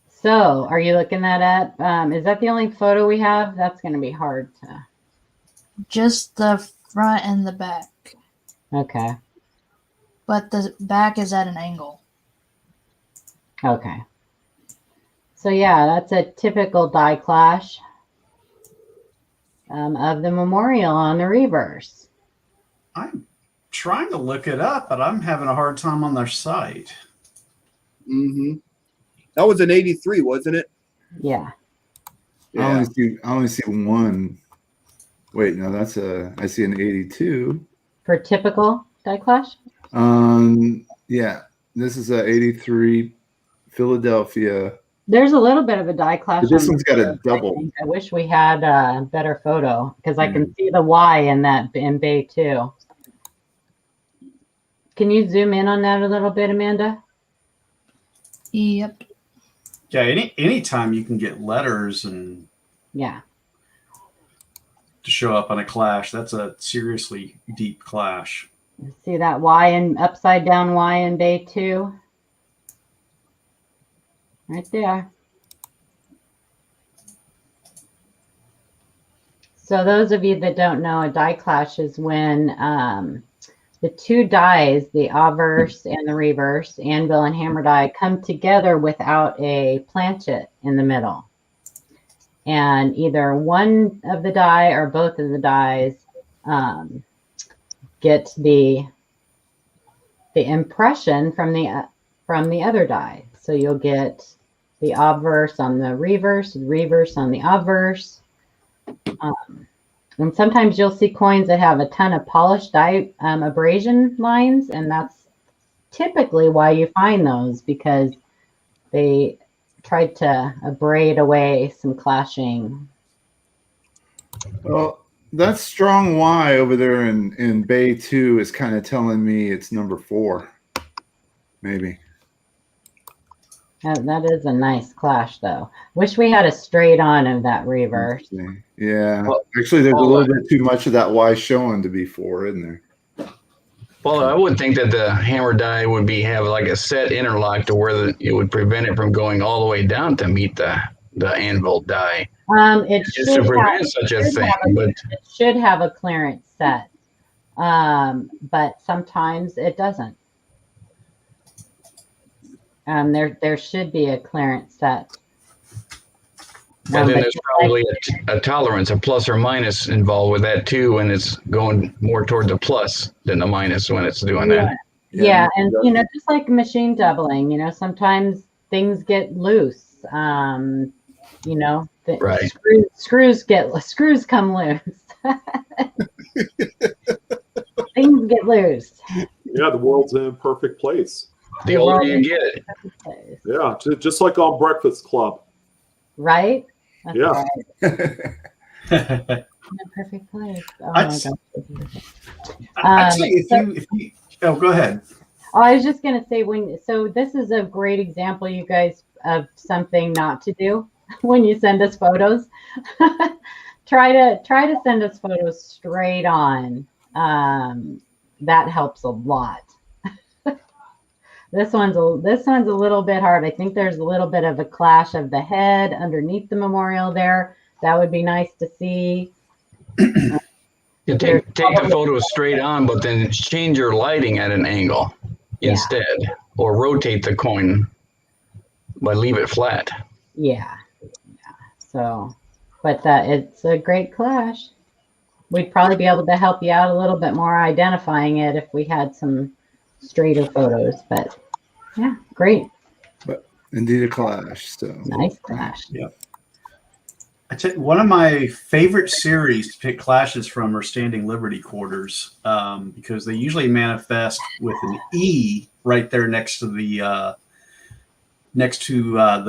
So, are you looking that up? Is that the only photo we have? That's going to be hard to.
Just the front and the back.
Okay.
But the back is at an angle.
Okay. So yeah, that's a typical die clash of the memorial on the reverse.
I'm trying to look it up, but I'm having a hard time on their site.
Mm-hmm. That was an 83, wasn't it?
Yeah.
I only see one. Wait, no, I see an 82.
For typical die clash?
Yeah, this is a 83 Philadelphia.
There's a little bit of a die clash.
But this
on
one's got a double.
I wish we had a better photo because I can see the Y in bay 2. Can you zoom in on that a little bit, Amanda?
Yep.
Yeah, anytime you can get letters and
Yeah.
to show up on a clash, that's a seriously deep clash.
See that Y and upside down Y in bay 2? Right there. So those of you that don't know, a die clash is when the two dies, the obverse and the reverse, anvil and hammer die, come together without a planchet in the middle. And either one of the die or both of the dies get the impression from the other die. So you'll get the obverse on the reverse on the obverse. And sometimes you'll see coins that have a ton of polished die abrasion lines, and that's typically why you find those, because they tried to abrade away some clashing.
Well, that strong Y over there in bay 2 is kind of telling me it's number 4, maybe.
That is a nice clash, though. Wish we had a straight on of that reverse.
Yeah.
Well,
actually, there's a little bit too much of that Y showing to be 4, isn't there?
Well, I would think that the hammer die would have like a set interlock to where it would prevent it from going all the way down to meet the anvil die.
It
Just to prevent such a thing, but
it should have a clearance set, but sometimes it doesn't. There should be a clearance set.
then there's probably a tolerance, a plus or minus involved with that too, when it's going more toward the plus than the minus when it's doing that.
Yeah, and just like machine doubling, sometimes things get loose.
Right.
Screws come loose. Things get loose.
Yeah, the world's in a perfect place.
The older you get it.
Yeah, just like on Breakfast Club.
Right? That's
Yeah.
right. In a perfect place. Oh my gosh.
I'd say if you go ahead.
I was just gonna say so this is a great example, you guys, of something not to do when you send us photos. try to send us photos straight on. That helps a lot. This one's a little bit hard. I think there's a little bit of a clash of the head underneath the memorial there. That would be nice to see.
You take the photo straight on, but then change your lighting at an angle instead, or rotate the coin, but leave it flat.
Yeah. So, but it's a great clash. We'd probably be able to help you out a little bit more identifying it if we had some straighter photos, but yeah, great.
But indeed a clash. So
Nice clash.
Yeah. I tell you, one of my favorite series to pick clashes from are Standing Liberty Quarters, because they usually manifest with an E right there next to the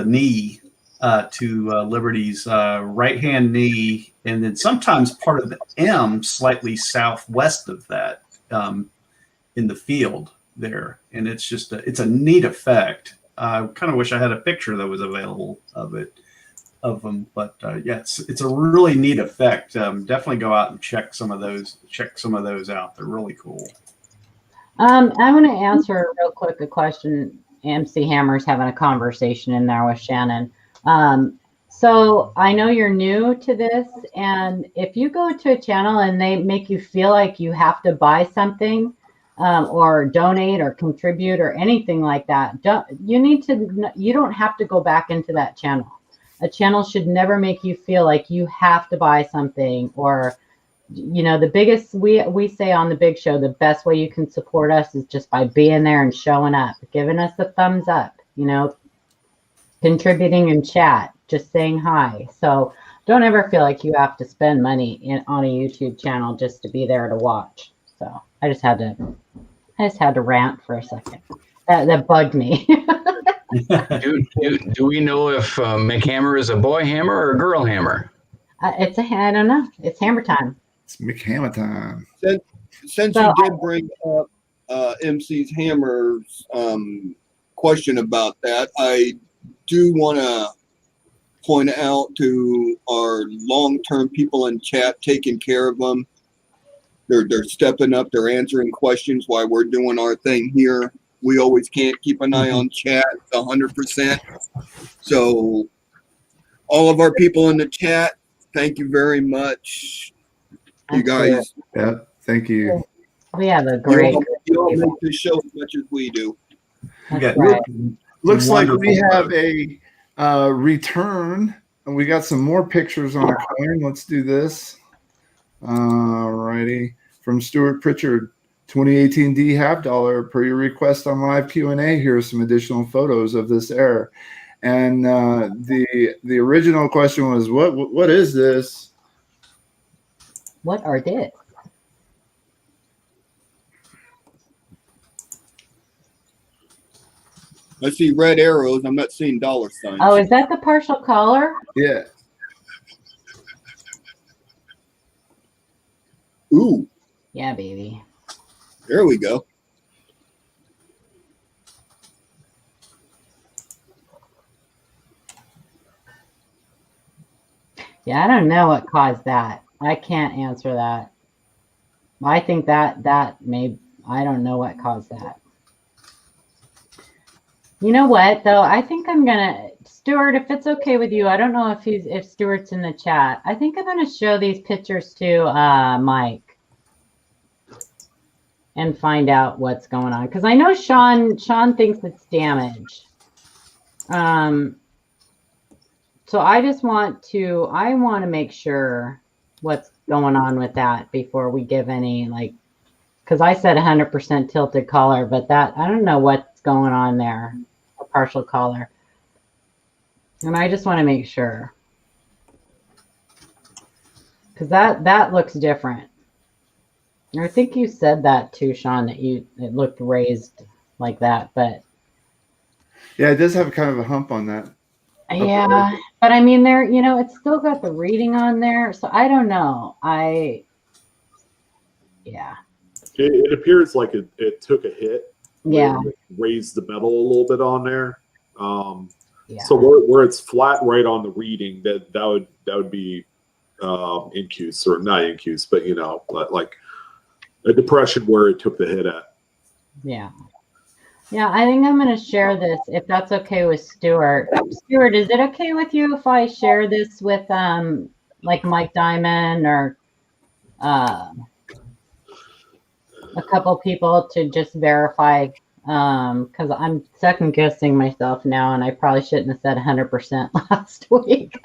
knee, to Liberty's right hand knee, and then sometimes part of the M slightly southwest of that in the field there. And it's just it's a neat effect. I kind of wish I had a picture that was available of them, but yeah, it's a really neat effect. Definitely go out and check some of those out. They're really cool.
I want to answer real quick a question. MC Hammer's having a conversation in there with Shannon. So I know you're new to this, and if you go to a channel and they make you feel like you have to buy something or donate or contribute or anything like that, you don't have to go back into that channel. A channel should never make you feel like you have to buy something, or the biggest we say on the big show, the best way you can support us is just by being there and showing up, giving us the thumbs up, contributing in chat, just saying hi. So don't ever feel like you have to spend money on a YouTube channel just to be there to watch. So I just had to rant for a second. That bugged me.
Do we know if McHammer is a boy hammer or a girl hammer?
I don't know. It's hammer time.
It's McHammer time.
Since you did bring up MC's Hammer's question about that, I do want to point out to our long-term people in chat, taking care of them. They're stepping up. They're answering questions while we're doing our thing here. We always can't keep an eye on chat 100%. So all of our people in the chat, thank you very much. You guys.
Yeah, thank you.
We have a great.
You all make this show as much as we do.
Right.
Looks like we have a return, and we got some more pictures on our coin. Let's do this. All righty. From Stuart Pritchard, 2018 D half dollar per your request on live Q&A. Here are some additional photos of this error. And the original question was, what is this?
What are this?
I see red arrows. I'm not seeing dollar signs.
Oh, is that the partial collar?
Yeah.
Ooh.
Yeah, baby.
There we go.
Yeah, I don't know what caused that. I can't answer that. I think that I don't know what caused that. You know what, though? I think I'm gonna, Stuart, if it's okay with you, I don't know if Stuart's in the chat. I think I'm gonna show these pictures to Mike and find out what's going on, because I know Sean thinks it's damage. So I want to make sure what's going on with that before we give any, because I said 100% tilted collar, but I don't know what's going on there, a partial collar. And I just want to make sure, because that looks different. I think you said that too, Sean, that it looked raised like that, but
yeah, it does have kind of a hump on that.
Yeah, but I mean, it's still got the reading on there, so I don't know. Yeah.
It appears like it took a hit.
Yeah.
It raised the metal a little bit on there.
Yeah.
So where it's flat right on the reading, that would be incuse, or not incuse, but like a depression where it took the hit at.
Yeah. Yeah, I think I'm going to share this, if that's okay with Stuart. Stuart, is it okay with you if I share this with like Mike Diamond or a couple people to just verify? Because I'm second guessing myself now, and I probably shouldn't have said 100% last week.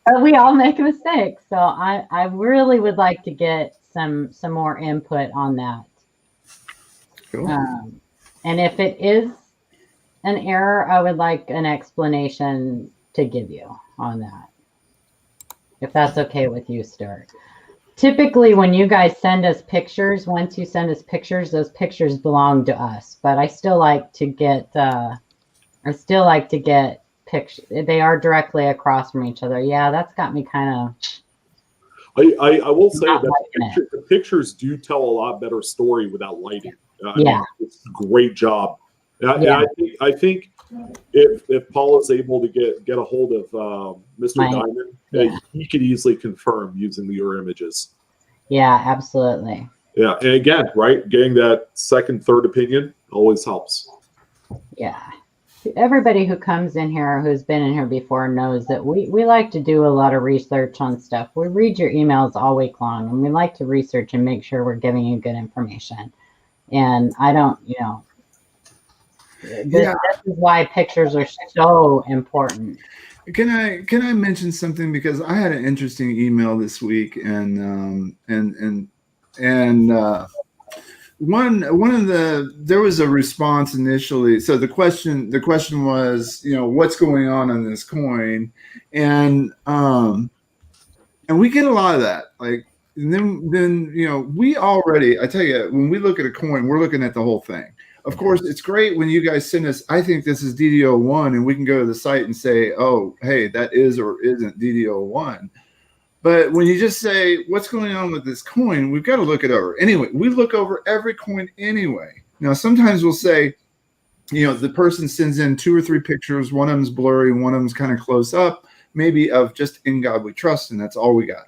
But we all make mistakes, so I really would like to get some more input on that.
Cool.
And if it is an error, I would like an explanation to give you on that, if that's okay with you, Stuart. Typically, when you guys send us pictures, once you send us pictures, those pictures belong to us. But I still like to get picture. They are directly across from each other. Yeah, that's got me kind of.
I will say
Not
that
liking
the pictures do tell a lot better story without lighting. I
Yeah.
mean, it's a great job. And
Yeah.
I think if Paula's able to get a hold of Mr.
Mike,
Diamond,
yeah.
he could easily confirm using your images.
Yeah, absolutely.
Yeah, and again, right, getting that second, third opinion always helps.
Yeah. Everybody who comes in here, who's been in here before, knows that we like to do a lot of research on stuff. We read your emails all week long, and we like to research and make sure we're giving you good information. And I don't, this is why pictures are so important.
Can I mention something, because I had an interesting email this week, and there was a response initially. So the question was, what's going on this coin, and we get a lot of that. Like, and then we already, I tell you, when we look at a coin, we're looking at the whole thing. Of course, it's great when you guys send us, I think this is DD01, and we can go to the site and say, oh, hey, that is or isn't DD01. But when you just say, what's going on with this coin, we've got to look it over. Anyway, we look over every coin anyway. Now, sometimes we'll say, the person sends in 2 or 3 pictures. One of them's blurry, one of them's kind of close up, maybe of just In God We Trust, and that's all we got.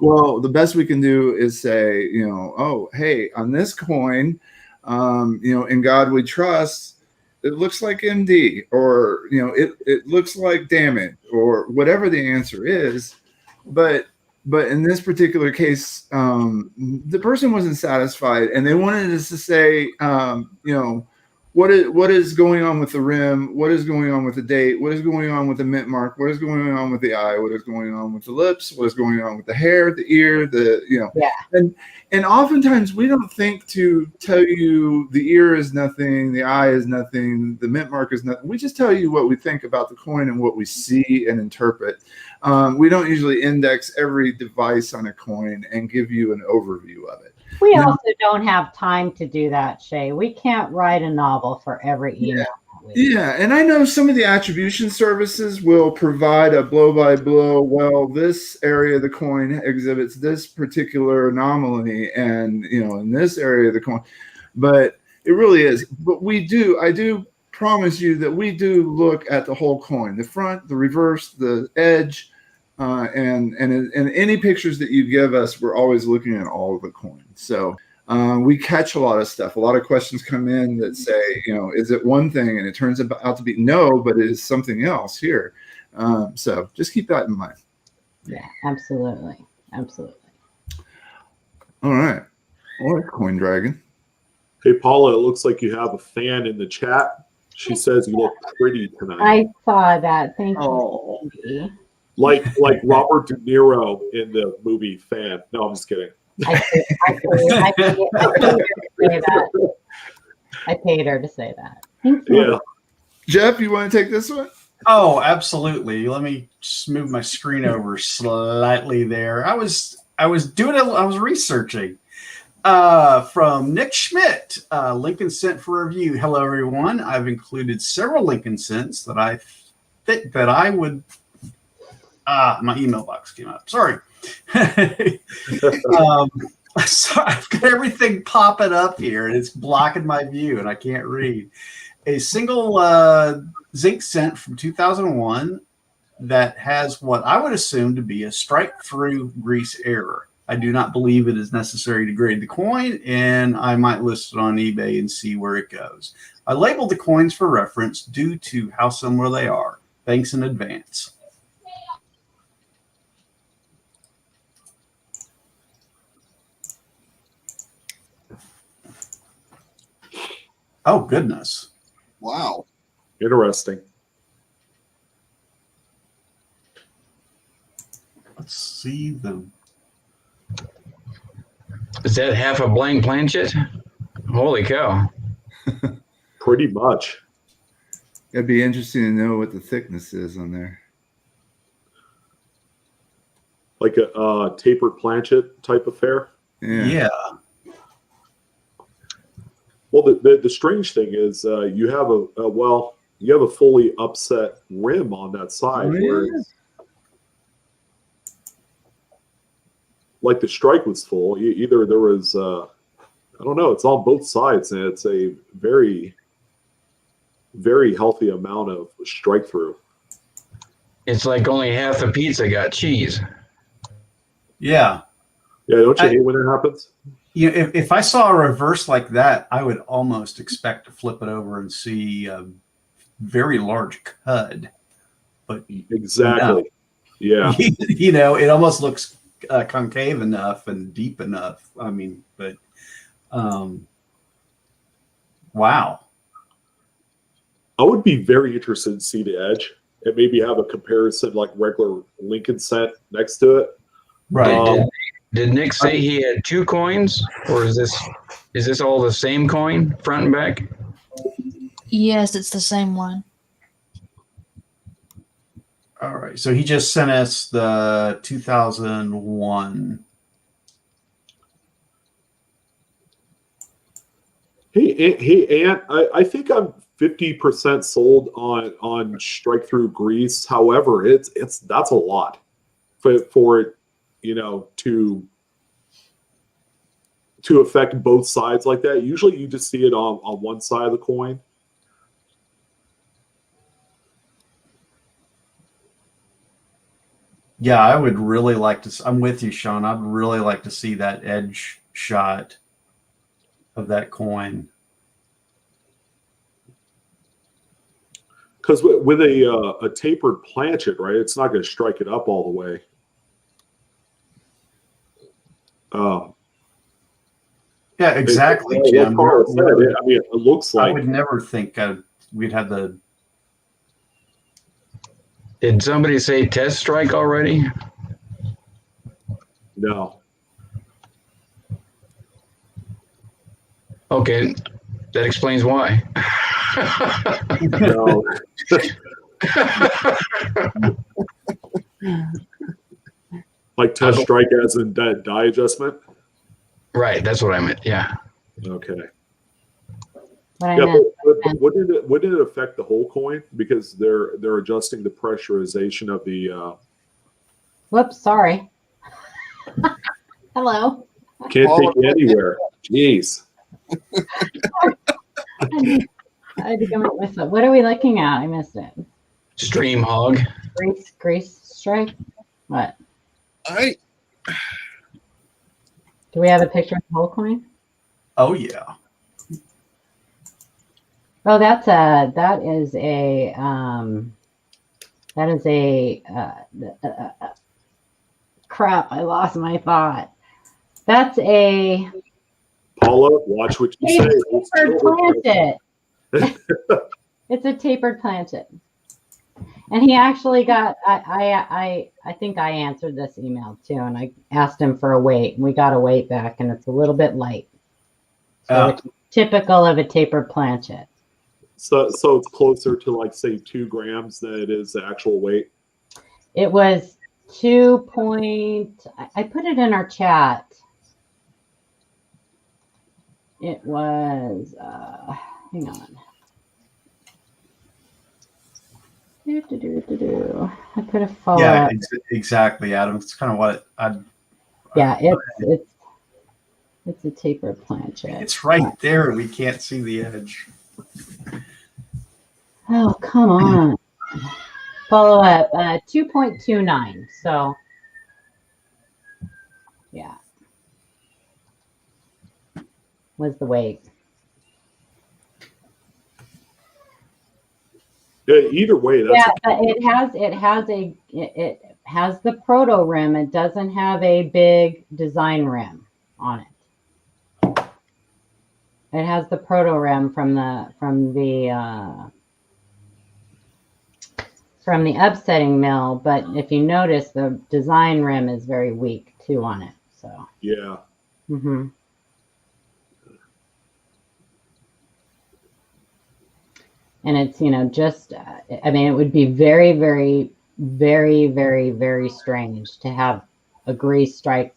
Well, the best we can do is say, oh, hey, on this coin, In God We Trust, it looks like MD, or, it looks like Damage, or whatever the answer is. But in this particular case, the person wasn't satisfied, and they wanted us to say, what is going on with the rim? What is going on with the date? What is going on with the mint mark? What is going on with the eye? What is going on with the lips? What is going on with the hair, the ear, and oftentimes we don't think to tell you the ear is nothing, the eye is nothing, the mint mark is nothing. We just tell you what we think about the coin and what we see and interpret. We don't usually index every device on a coin and give you an overview of it.
We also don't have time to do that, Shay. We can't write a novel for every email.
Yeah, and I know some of the attribution services will provide a blow-by-blow, well, this area of the coin exhibits this particular anomaly, and, in this area of the coin. But it really is. But I do promise you that we do look at the whole coin, the front, the reverse, the edge, and any pictures that you give us, we're always looking at all of the coins. So we catch a lot of stuff. A lot of questions come in that say, is it one thing? And it turns out to be no, but it is something else here. So just keep that in mind.
Yeah, absolutely. Absolutely.
All right. Well, Coin Dragon.
Hey, Paula, it looks like you have a fan in the chat. She says you look pretty tonight.
I saw that. Thank you.
Like Robert De Niro in the movie Fan. No, I'm just kidding.
I paid her to say that. Thank you.
Yeah.
Jeff, you want to take this one?
Oh, absolutely. Let me just move my screen over slightly there. I was researching. From Nick Schmidt, Lincoln Cent for review. Hello, everyone. I've included several Lincoln Cents that I think that I would. My email box came up. Sorry. So I've got everything popping up here, and it's blocking my view, and I can't read. A single zinc cent from 2001 that has what I would assume to be a strike-through grease error. I do not believe it is necessary to grade the coin, and I might list it on eBay and see where it goes. I labeled the coins for reference due to how similar they are. Thanks in advance. Oh, goodness.
Wow.
Interesting.
Let's see them.
Is that half a blank Planchet? Holy cow.
Pretty much.
It'd be interesting to know what the thickness is on there.
Like a tapered Planchet type affair.
Yeah.
Well, the strange thing is you have fully upset rim on that side.
Oh, yeah.
Whereas, like the strike was full. Either there was, I don't know. It's on both sides, and it's a very, very healthy amount of strike through.
It's like only half the pizza got cheese.
Yeah.
Yeah, don't you hate when it happens?
You know, if I saw a reverse like that, I would almost expect to flip it over and see a very large cud. But
Exactly.
No.
Yeah.
You know, it almost looks concave enough and deep enough. I mean, but wow.
I would be very interested to see the edge and maybe have a comparison like regular Lincoln set next to it.
Right.
Did Nick say he had 2 coins, or is this all the same coin, front and back?
Yes, it's the same one.
All right. So he just sent us the 2001.
Hey, Ant, I think I'm 50% sold on strike through grease. However, that's a lot for it, you know, to affect both sides like that. Usually you just see it on one side of the coin.
Yeah, I would really like to. I'm with you, Sean. I'd really like to see that edge shot of that coin.
Because with a tapered planchet, right, it's not going to strike it up all the way.
Yeah, exactly,
Like
Jim.
Paula said, I mean, it looks
I
like
would never think we'd have the.
Did somebody say test strike already?
no.
Okay, that explains why.
No. Like test strike as in that die adjustment?
Right, that's what I meant. Yeah.
Okay.
What I
Yeah,
meant.
but wouldn't it affect the whole coin because they're adjusting the pressurization of the
Whoops, sorry. Hello.
can't take you anywhere. Jeez.
I had to come up with what are we looking at? I missed it.
Stream hog.
Grease strike? What?
I
Do we have a picture of the whole coin?
Oh yeah.
Oh, that is a crap, I lost my thought. That's a
Paula, watch what you say.
tapered planchet. It's a tapered planchet. And he actually got I think I answered this email too, and I asked him for a weight, and we got a weight back, and it's a little bit light. So it's typical of a tapered planchet.
So it's closer to like say 2 grams than it is the actual weight.
It was 2 point. I put it in our chat. It was hang on. I put a follow
Yeah,
up.
exactly, Adam. It's kind of what
Yeah, it's a tapered planchet.
it's right there. We can't see the edge.
Oh, come on. Follow up 2.29. So yeah. Was the weight.
Yeah, either way, that's
Yeah, but it has the proto rim. It doesn't have a big design rim on it. It has the proto rim from the upsetting mill, but if you notice, the design rim is very weak too on it. So
yeah.
mm-hmm. And it's, just, I mean, it would be very, very, very, very, very strange to have a grease strike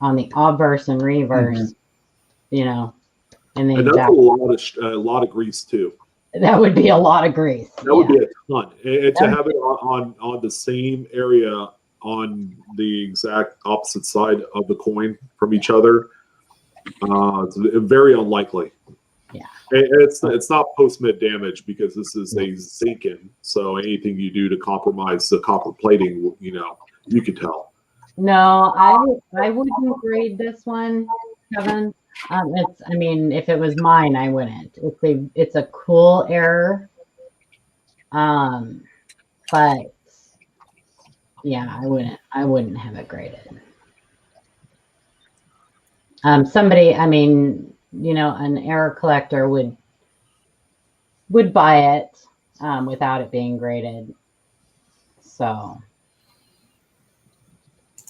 on the obverse and reverse, and
And that's a lot of grease too.
That would be a lot of grease.
That would be a ton. And to have it on the same area on the exact opposite side of the coin from each other, it's very unlikely.
Yeah.
It's not post-mid damage because this is a zinken. So anything you do to compromise the copper plating, you can tell.
No, I wouldn't grade this one, Kevin. If it was mine, I wouldn't. It's a cool error. But yeah, I wouldn't have it graded. Somebody, an error collector would buy it without it being graded. So,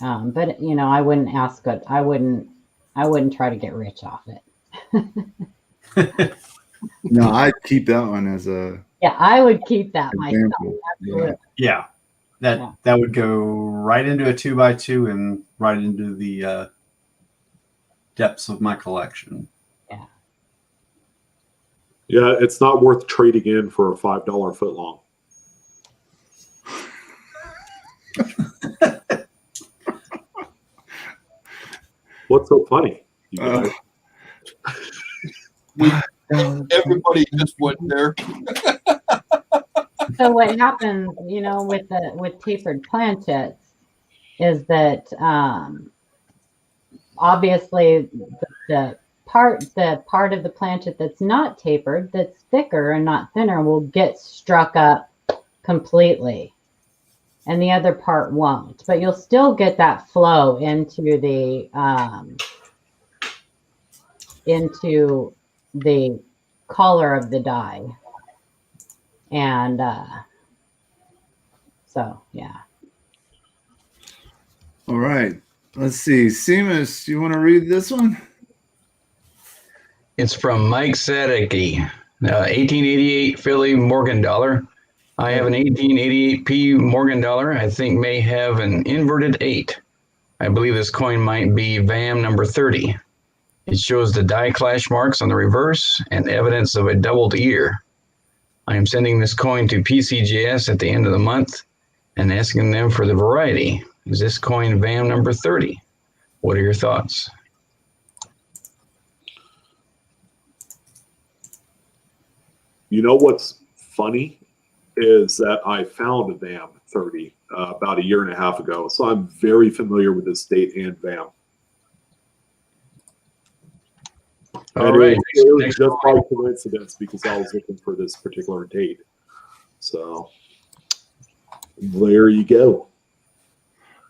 but I wouldn't ask it. I wouldn't try to get rich off it.
No, I'd keep that one as a.
Yeah, I would keep that myself.
Example.
Yeah. That would go right into a 2x2 and right into the depths of my collection.
Yeah, it's not worth trading in for a $5 footlong. What's so funny? You guys?
Everybody just went there.
So what happens, with tapered planchets is that obviously the part of the planchet that's not tapered, that's thicker and not thinner, will get struck up completely, and the other part won't. But you'll still get that flow into the collar of the die. And so, yeah.
All right. Let's see. CMuss, you want to read this one?
It's from Mike Sadecki, 1888 Philly Morgan dollar. I have an 1888 P Morgan dollar. I think may have an inverted 8. I believe this coin might be VAM number 30. It shows the die clash marks on the reverse and evidence of a doubled ear. I am sending this coin to PCGS at the end of the month and asking them for the variety. Is this coin VAM number 30? What are your thoughts?
You know what's funny is that I found a VAM 30 about a year and a half ago, so I'm very familiar with this date and VAM.
All right.
It was just by coincidence because I was looking for this particular date. So there you go.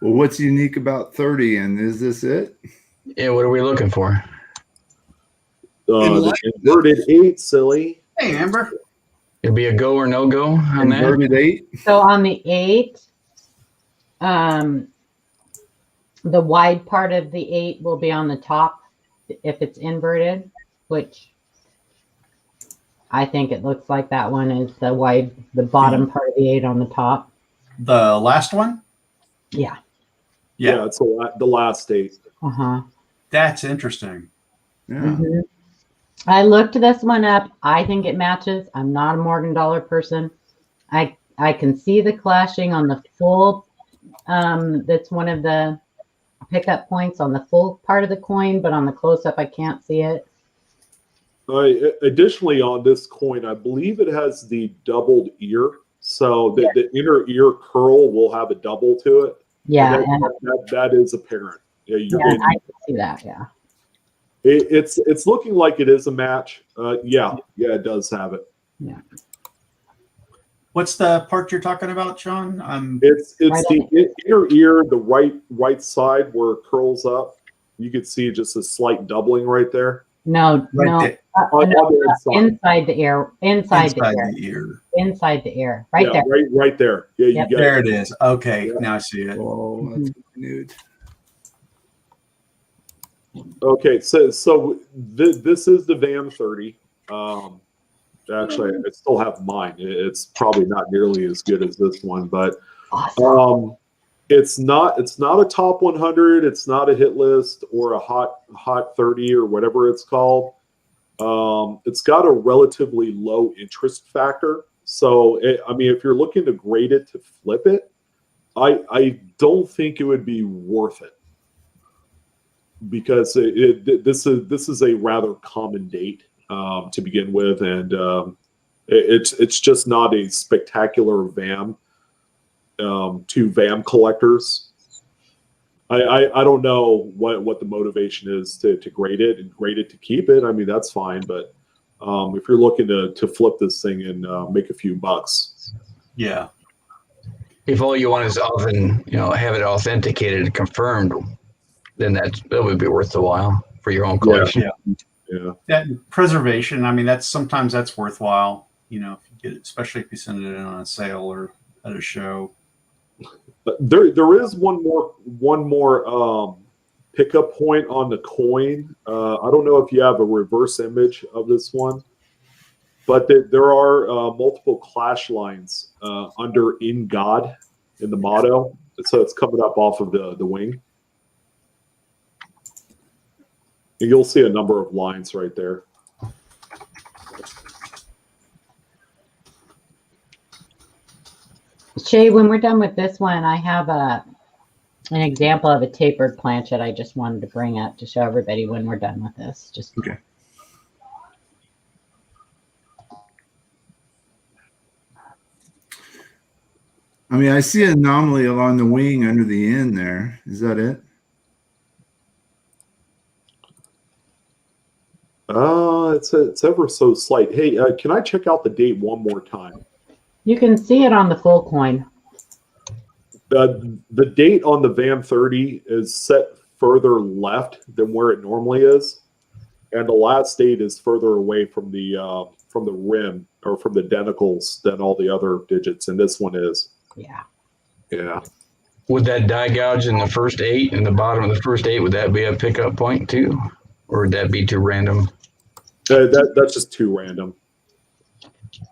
Well, what's unique about 30, and is this it?
Yeah, what are we looking for?
The inverted 8, silly.
Hey, Amber.
It'd be a go or no go on that?
Inverted 8?
So on the 8, the wide part of the 8 will be on the top if it's inverted, which I think it looks like that one is the bottom part of the 8 on the top.
The last one?
Yeah.
Yeah, it's the last date.
Uh-huh.
That's interesting.
Yeah.
Mm-hmm. I looked this one up. I think it matches. I'm not a Morgan dollar person. I can see the clashing on the full. That's one of the pickup points on the full part of the coin, but on the close-up, I can't see it.
Additionally, on this coin, I believe it has the doubled ear. So the inner ear curl will have a double to it.
Yeah.
That is apparent. Yeah,
I can see that, yeah.
It's looking like it is a match. Yeah, it does have it.
Yeah.
What's the part you're talking about, Sean?
It's
Right
the inner ear, the right side where it curls up. You can see just a slight doubling right there.
No,
Right
no.
there.
On the
Inside the ear. Inside the ear.
ear.
Inside the ear. Right there.
Right there. Yeah,
Yep.
you got
There
it.
it is. Okay,
Yeah.
now I see it.
Oh, that's nude.
Okay, so this is the VAM 30. Actually, I still have mine. It's probably not nearly as good as this one, but
Awesome.
it's not a top 100. It's not a hit list or a hot 30 or whatever it's called. It's got a relatively low interest factor. So, I mean, if you're looking to grade it to flip it, I don't think it would be worth it, because this is a rather common date to begin with, and it's just not a spectacular VAM to VAM collectors. I don't know what the motivation is to grade it and grade it to keep it. I mean, that's fine, but if you're looking to flip this thing and make a few bucks,
Yeah.
If all you want is often, have it authenticated and confirmed, then that would be worth the while for your own collection.
yeah.
That preservation, I mean, sometimes that's worthwhile, if you get it, especially if you send it in on a sale or at a show.
But there is one more pickup point on the coin. I don't know if you have a reverse image of this one, but there are multiple clash lines under "In God" in the motto. So it's coming up off of the wing. And you'll see a number of lines right there.
Shay, when we're done with this one, I have an example of a tapered planchet I just wanted to bring up to show everybody when we're done with this. Just
Okay. I mean, I see an anomaly along the wing under the end there. Is that it?
It's ever so slight. Hey, can I check out the date one more time?
You can see it on the full coin.
The date on the VAM 30 is set further left than where it normally is, and the last date is further away from the rim or from the denticles than all the other digits, and this one is. Yeah.
Would that die gouge in the first 8 and the bottom of the first 8, would that be a pickup point too? Or would that be too random?
That's just too random.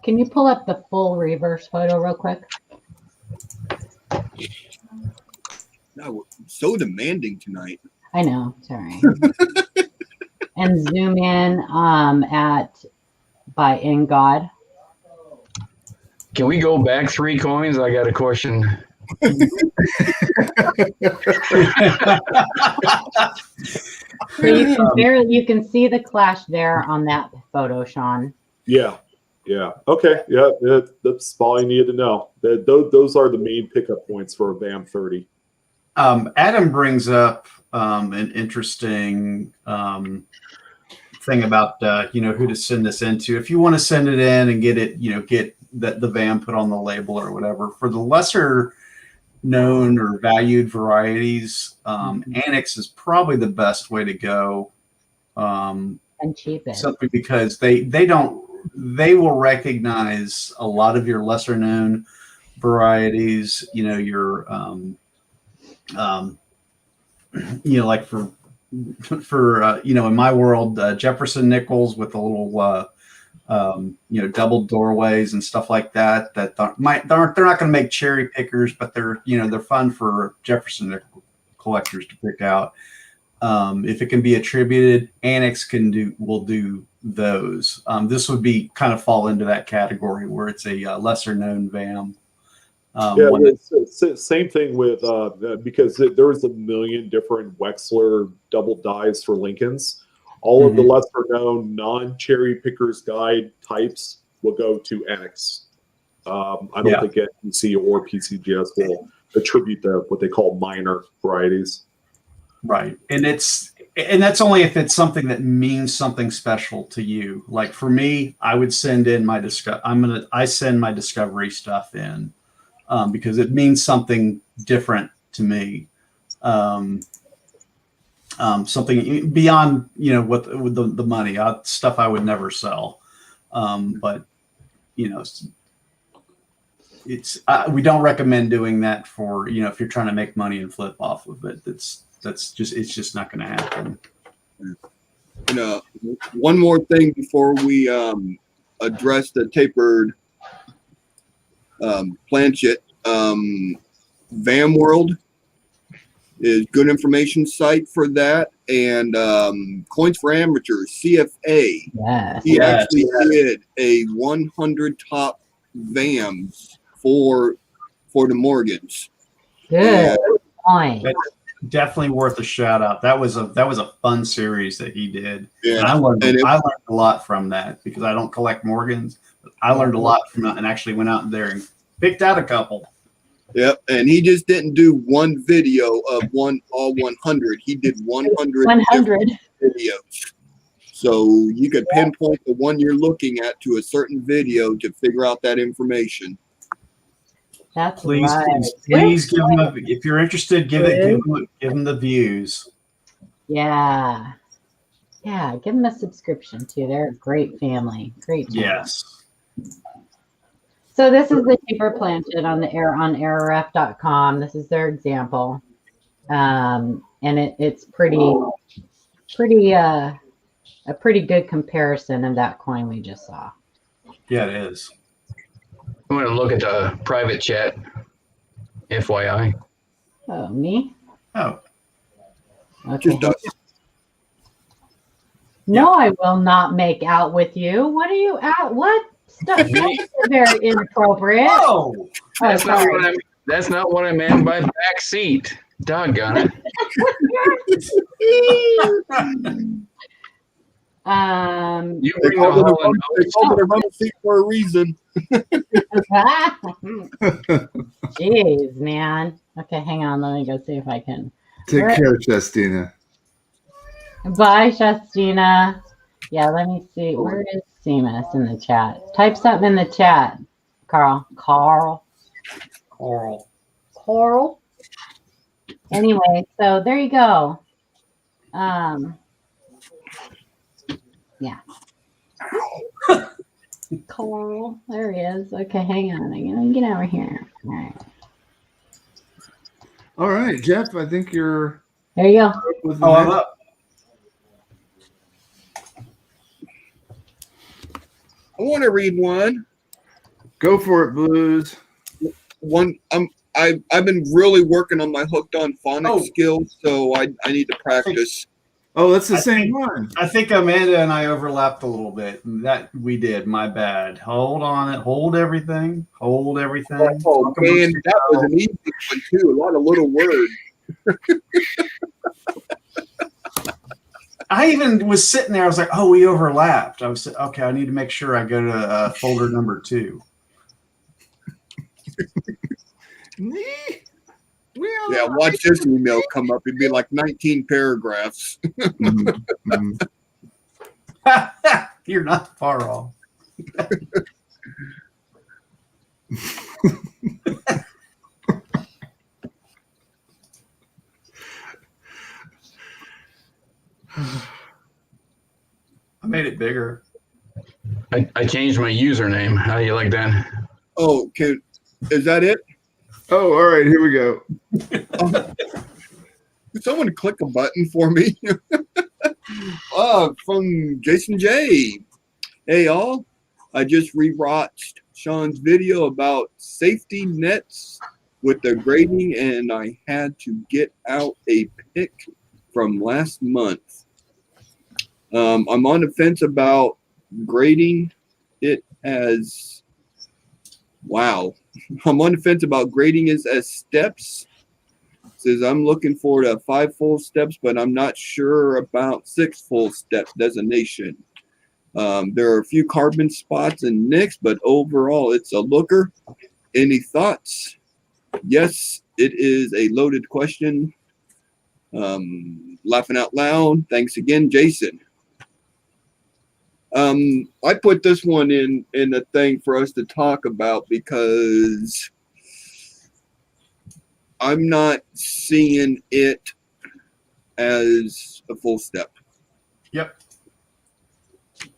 Can you pull up the full reverse photo real quick?
No, we're so demanding tonight.
I know, sorry. And zoom in by In God.
Can we go back 3 coins? I got a question.
So you can see the clash there on that photo, Sean.
Yeah. Okay. Yeah, that's all I needed to know. Those are the main pickup points for a VAM 30.
Adam brings up an interesting thing about who to send this into. If you want to send it in and get it, get the VAM put on the label or whatever. For the lesser known or valued varieties, Annex is probably the best way to go.
And cheapest.
Simply because they will recognize a lot of your lesser known varieties, your like for in my world, Jefferson nickels with a little double doorways and stuff like that they're not going to make cherry pickers, but they're fun for Jefferson nickel collectors to pick out. If it can be attributed, Annex will do those. This would be kind of fall into that category where it's a lesser known VAM.
It's same thing with because there was a million different Wexler double dies for Lincolns. All of the lesser known non-cherry pickers guide types will go to Annex. I don't think NC or PCGS will attribute what they call minor varieties.
Right. And that's only if it's something that means something special to you. Like for me, I would send in my I send my discovery stuff in because it means something different to me. Something beyond, what the money, stuff I would never sell. But it's we don't recommend doing that for, if you're trying to make money and flip off of it. It's just not going to happen.
One more thing before we address the tapered Planchet. VAM World is good information site for that. And Coins for Amateurs, CFA.
Yes.
He
Yes,
actually did a 100 top VAMs for the Morgans.
Good point.
That's definitely worth a shout out. That was a fun series that he did.
Yeah.
And I learned
And
a lot from that because I don't collect Morgans. But I learned a lot from that and actually went out there and picked out a couple.
Yep, and he just didn't do one video of all 100. He did 100
100
videos. So you could pinpoint the one you're looking at to a certain video to figure out that information.
That's
Please,
right.
please give him if you're interested, give him the views.
Yeah. Yeah, give them a subscription too. They're a great family. Great channel.
Yes.
So this is the cheaper Planchet on errorref.com. This is their example. And it's a pretty good comparison of that coin we just saw.
Yeah, it is.
I'm going to look at the private chat, FYI.
Oh, me?
Oh,
Okay.
Just
No, I will not make out with you. What are you out? What stuff? That's very inappropriate.
oh,
Oh,
That's not
sorry.
that's not what I meant by back seat. Doggone it. You
They
bring the
called it
whole
a run seat for a reason.
Jeez, man. Okay, hang on. Let me go see if I can.
Take
Where-
care, Chestina.
Bye, Shastina. Yeah, let me see. Where is CMuss in the chat? Type something in the chat, Carl.
Coral.
Anyway, so there you go. Yeah. Coral. There he is. Okay, hang on. I'm gonna get over here. All right.
All right, Jeff, I think you're
There you go.
with the
Oh, I'm
next-
up.
I want to read one.
Go for it, Blues.
I've been really working on my hooked on phonics skills, so I need to practice.
Oh, that's the
I
same
think-
one.
I think Amanda and I overlapped a little bit. That we did. My bad. Hold on it. Hold everything. Hold everything.
Oh
Talk
man,
amongst
that was
yourselves.
an easy one too. A lot of little words.
I even was sitting there. I was like, "Oh, we overlapped." I was okay. I need to make sure I go to folder number 2.
Yeah, watch this email come up. It'd be like 19 paragraphs.
Mhm.
You're not far off. I made it bigger.
I changed my username. How do you like that?
Oh, is that it?
Oh, all right, here we go.
Could someone click a button for me? From Jason J. Hey, y'all. I just rewatched Sean's video about safety nets with the grading, and I had to get out a pic from last month. I'm on the fence about grading it as, wow. I'm on the fence about grading it as steps. Says I'm looking for the 5 full steps, but I'm not sure about 6 full step designation. There are a few carbon spots and nicks, but overall it's a looker. Any thoughts? Yes, it is a loaded question. Laughing out loud. Thanks again, Jason. I put this one in a thing for us to talk about because I'm not seeing it as a full step.
Yep.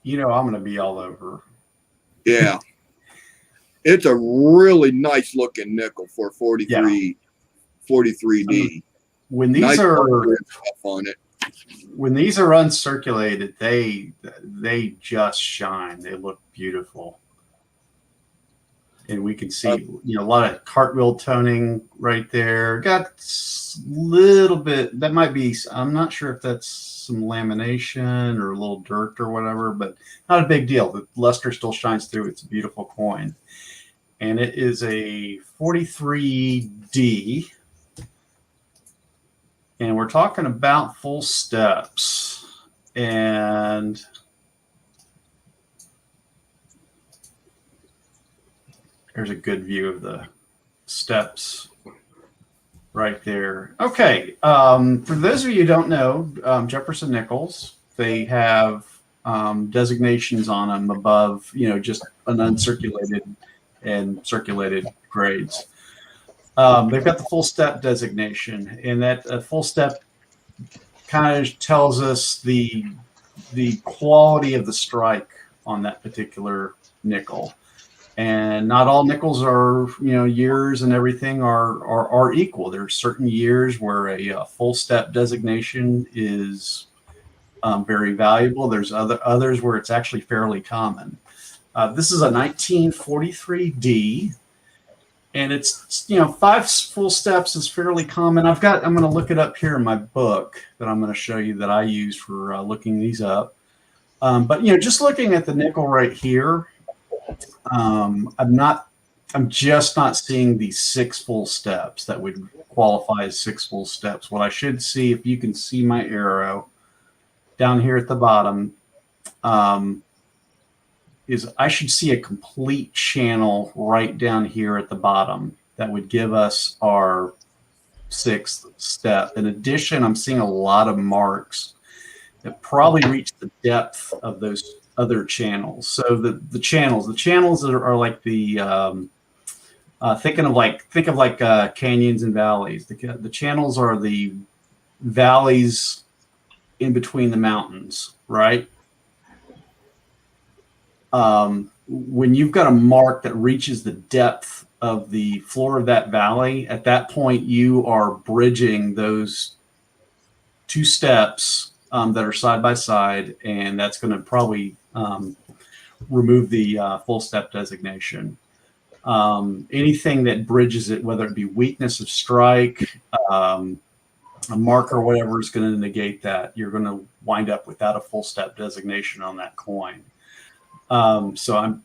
You know I'm going to be all over.
Yeah. It's a really nice looking nickel for 43D.
When these
Nice
are
stuff on it.
when these are uncirculated, they just shine. They look beautiful. and we can see a lot of cartwheel toning right there. Got a little bit, that might be, I'm not sure if that's some lamination or a little dirt or whatever, but not a big deal. The luster still shines through. It's a beautiful coin, and it is a 43D, and we're talking about full steps. And there's a good view of the steps right there. Okay, for those of you who don't know, Jefferson Nichols, they have designations on them above, just an uncirculated and circulated grades. They've got the full step designation, and that full step kind of tells us the quality of the strike on that particular nickel. And not all nickels are, years and everything are equal. There's certain years where a full step designation is very valuable. There's others where it's actually fairly common. This is a 1943D, and it's 5 full steps is fairly common. I'm going to look it up here in my book that I'm going to show you that I use for looking these up. But just looking at the nickel right here, I'm just not seeing these 6 full steps that would qualify as 6 full steps. What I should see, if you can see my arrow down here at the bottom, is I should see a complete channel right down here at the bottom that would give us our 6th step. In addition, I'm seeing a lot of marks that probably reach the depth of those other channels. So the channels are like the think of like canyons and valleys. The channels are the valleys in between the mountains, right? When you've got a mark that reaches the depth of the floor of that valley, at that point you are bridging those 2 steps that are side by side, and that's going to probably remove the full step designation. Anything that bridges it, whether it be weakness of strike, a mark or whatever, is going to negate that. You're going to wind up without a full step designation on that coin. So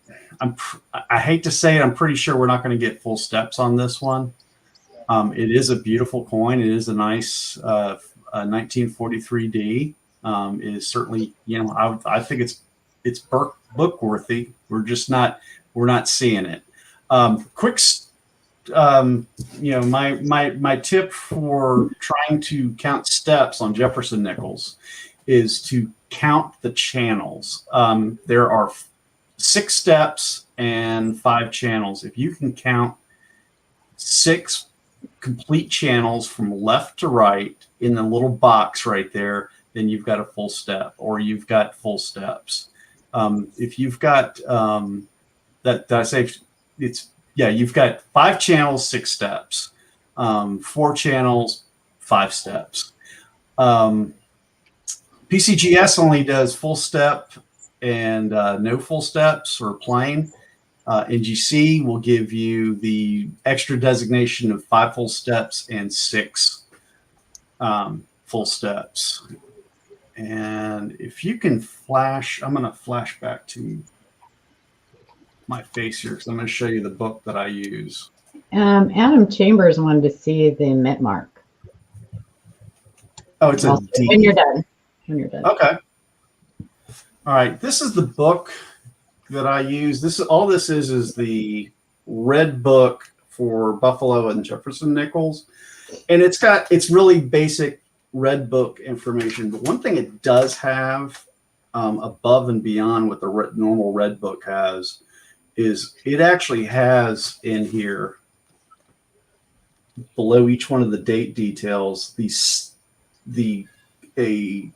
I hate to say it, I'm pretty sure we're not going to get full steps on this one. It is a beautiful coin. It is a nice 1943D. It is certainly, I think it's book worthy. We're not seeing it. Quick, my tip for trying to count steps on Jefferson nickels is to count the channels. There are 6 steps and 5 channels. If you can count 6 complete channels from left to right in the little box right there, then you've got a full step, or you've got full steps. If you've got you've got 5 channels, 6 steps, 4 channels, 5 steps. PCGS only does full step and no full steps, or plain. NGC will give you the extra designation of 5 full steps and 6 full steps. And if you can flash, I'm going to flash back to my face here because I'm going to show you the book that I use.
Adam Chambers wanted to see the mint mark.
Oh, it's a D.
When you're done.
Okay. All right. This is the book that I use. All this is the red book for Buffalo and Jefferson nickels, and it's really basic red book information. But one thing it does have above and beyond what the normal red book has is it actually has in here below each one of the date details a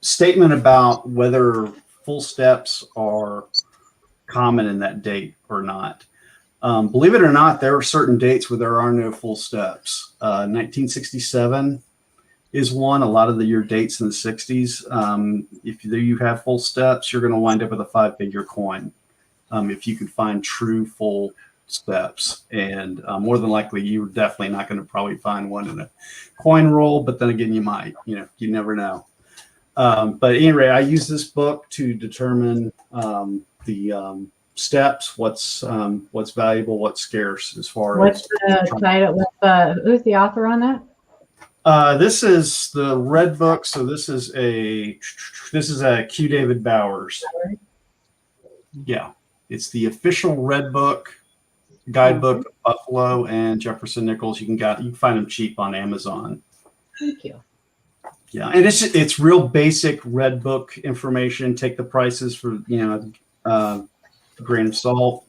statement about whether full steps are common in that date or not. Believe it or not, there are certain dates where there are no full steps. 1967 is one. A lot of your dates in the 60s, if you have full steps, you're going to wind up with a 5-figure coin. if you could find true full steps. And more than likely, you're definitely not going to probably find one in a coin roll. But then again, you might. You never know. But anyway, I use this book to determine the steps, what's valuable, what's scarce, as far
What's
as
the title? Who's the author on that?
this is the red book. So this is a Q. David Bowers. Yeah, it's the official red book guidebook of Buffalo and Jefferson Nichols. You can find them cheap on Amazon.
Thank you.
Yeah, and it's real basic red book information. Take the prices for a grain of salt.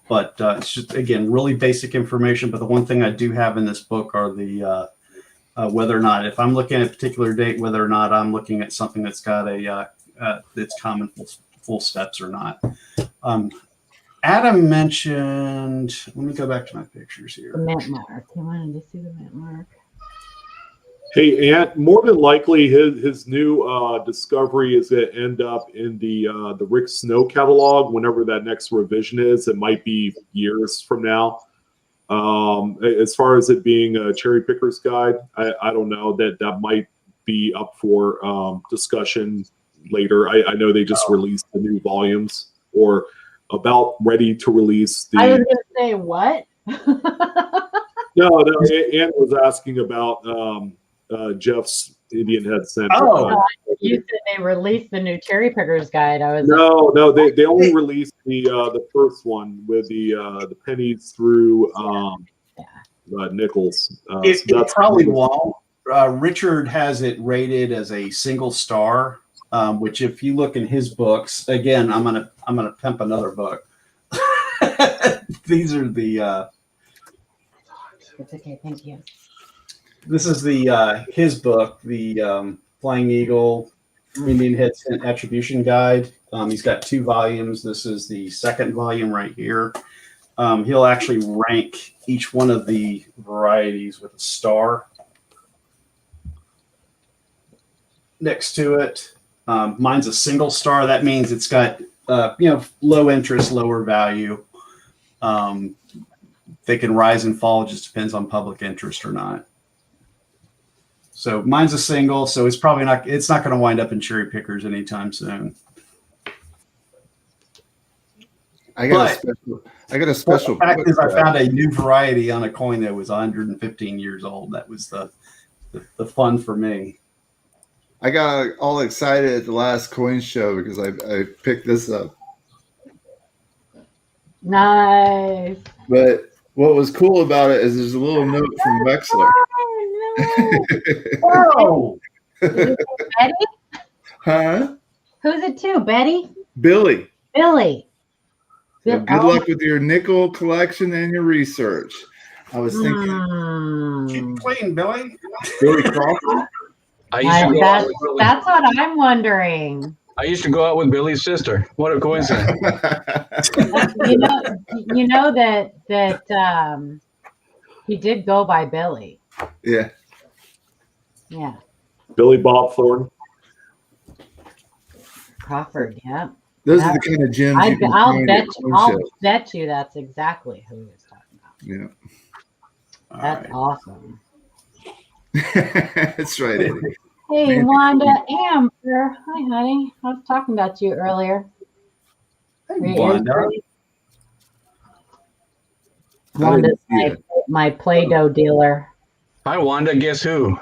But it's just, again, really basic information. But the one thing I do have in this book are the whether or not, if I'm looking at a particular date, whether or not I'm looking at something that's got that's common full steps or not. Adam mentioned, let me go back to my pictures here.
The mint mark. You wanted to see the mint mark?
Hey, Ant, more than likely his new discovery is going to end up in the Rick Snow catalog whenever that next revision is. It might be years from now. As far as it being a cherry picker's guide, I don't know. That might be up for discussion later. I know they just released the new volumes, or about ready to release the.
I was going to say what?
No, Ant was asking about Jeff's Indian Head Center.
Oh, you said they released the new cherry pickers guide. I was
no, they only released the first one with the pennies through Nichols.
It probably won't. Richard has it rated as a single star, which if you look in his books, again, I'm gonna pimp another book. These are the.
It's okay, thank you.
This is the his book, the Flying Eagle Indian Head Scent Attribution Guide. He's got 2 volumes. This is the second volume right here. He'll actually rank each one of the varieties with a star next to it. Mine's a single star. That means it's got low interest, lower value. They can rise and fall. It just depends on public interest or not. So mine's a single, so it's probably not. It's not going to wind up in cherry pickers anytime soon.
I got a special.
The fact is, I found a new variety on a coin that was 115 years old. That was the fun for me.
I got all excited at the last coin show because I picked this up.
Nice.
But what was cool about it is there's a little note from Wexler.
Whoa!
Betty?
Huh?
Who's it to? Betty?
Billy.
Billy.
So good luck with your nickel collection and your research. I was thinking.
Keep playing, Billy.
Billy Crawford.
That's what I'm wondering.
I used to go out with Billy's sister. What a coincidence!
you know that he did go by Billy.
Yeah.
Yeah.
Billy Bob Thornton.
Crawford. Yeah.
Those are the kind of gems you can find at coin
I'll
shows.
bet you that's exactly who he was talking about.
Yeah.
That's awesome.
That's right, Eddie.
Hey, Wanda Amber. Hi, honey. I was talking about you earlier.
Hey, Wanda.
Wanda's my Play-Doh dealer.
Hi, Wanda. Guess who?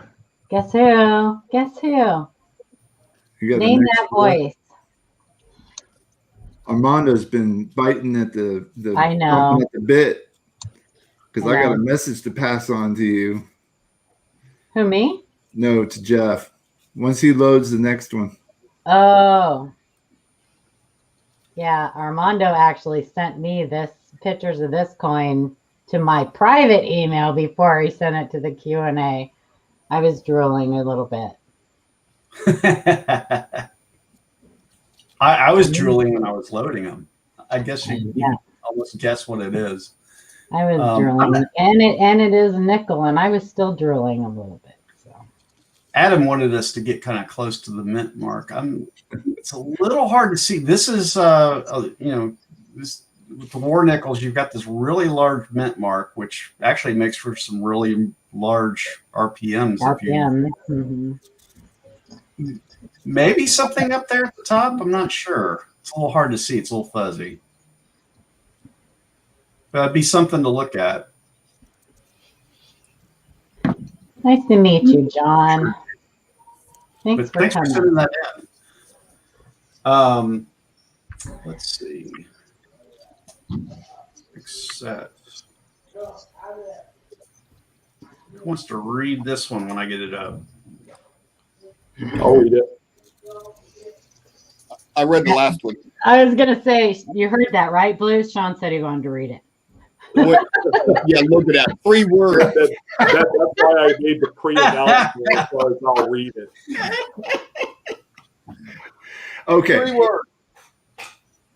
Guess who? Guess who?
You got
Name that voice.
Armando's been biting at the
I know.
at the bit because I got a message to pass on to you.
Who, me?
No, to Jeff. Once he loads the next one.
Oh. Yeah, Armando actually sent me pictures of this coin to my private email before he sent it to the Q&A. I was drooling a little bit.
I was drooling when I was loading them. I guess you can almost guess what it is.
I was drooling, and it is nickel, and I was still drooling a little bit. So
Adam wanted us to get kind of close to the mint mark. It's a little hard to see. This is, this with the war nickels, you've got this really large mint mark, which actually makes for some really large RPMs.
RPM.
Maybe something up there at the top. I'm not sure. It's a little hard to see. It's a little fuzzy. But it'd be something to look at.
Nice to meet you, John. Thanks for
thanks
coming.
for sending that in. Let's see. Accept. Who wants to read this one when I get it up?
I'll read it.
I read the last one.
I was going to say, you heard that, right, Blues? Sean said he wanted to read it.
Yeah, look at that. 3 words.
That's why I made the pre-announcement as far as I'll read it.
Okay.
3 words.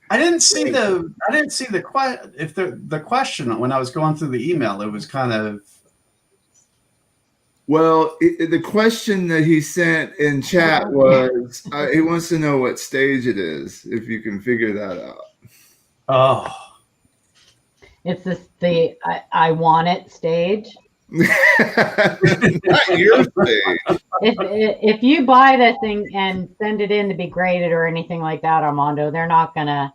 I didn't see the question when I was going through the email. It was kind of.
Well, the question that he sent in chat was he wants to know what stage it is, if you can figure that out.
Oh.
It's the I want it stage.
Not your stage.
If you buy the thing and send it in to be graded or anything like that, Armando, they're not gonna.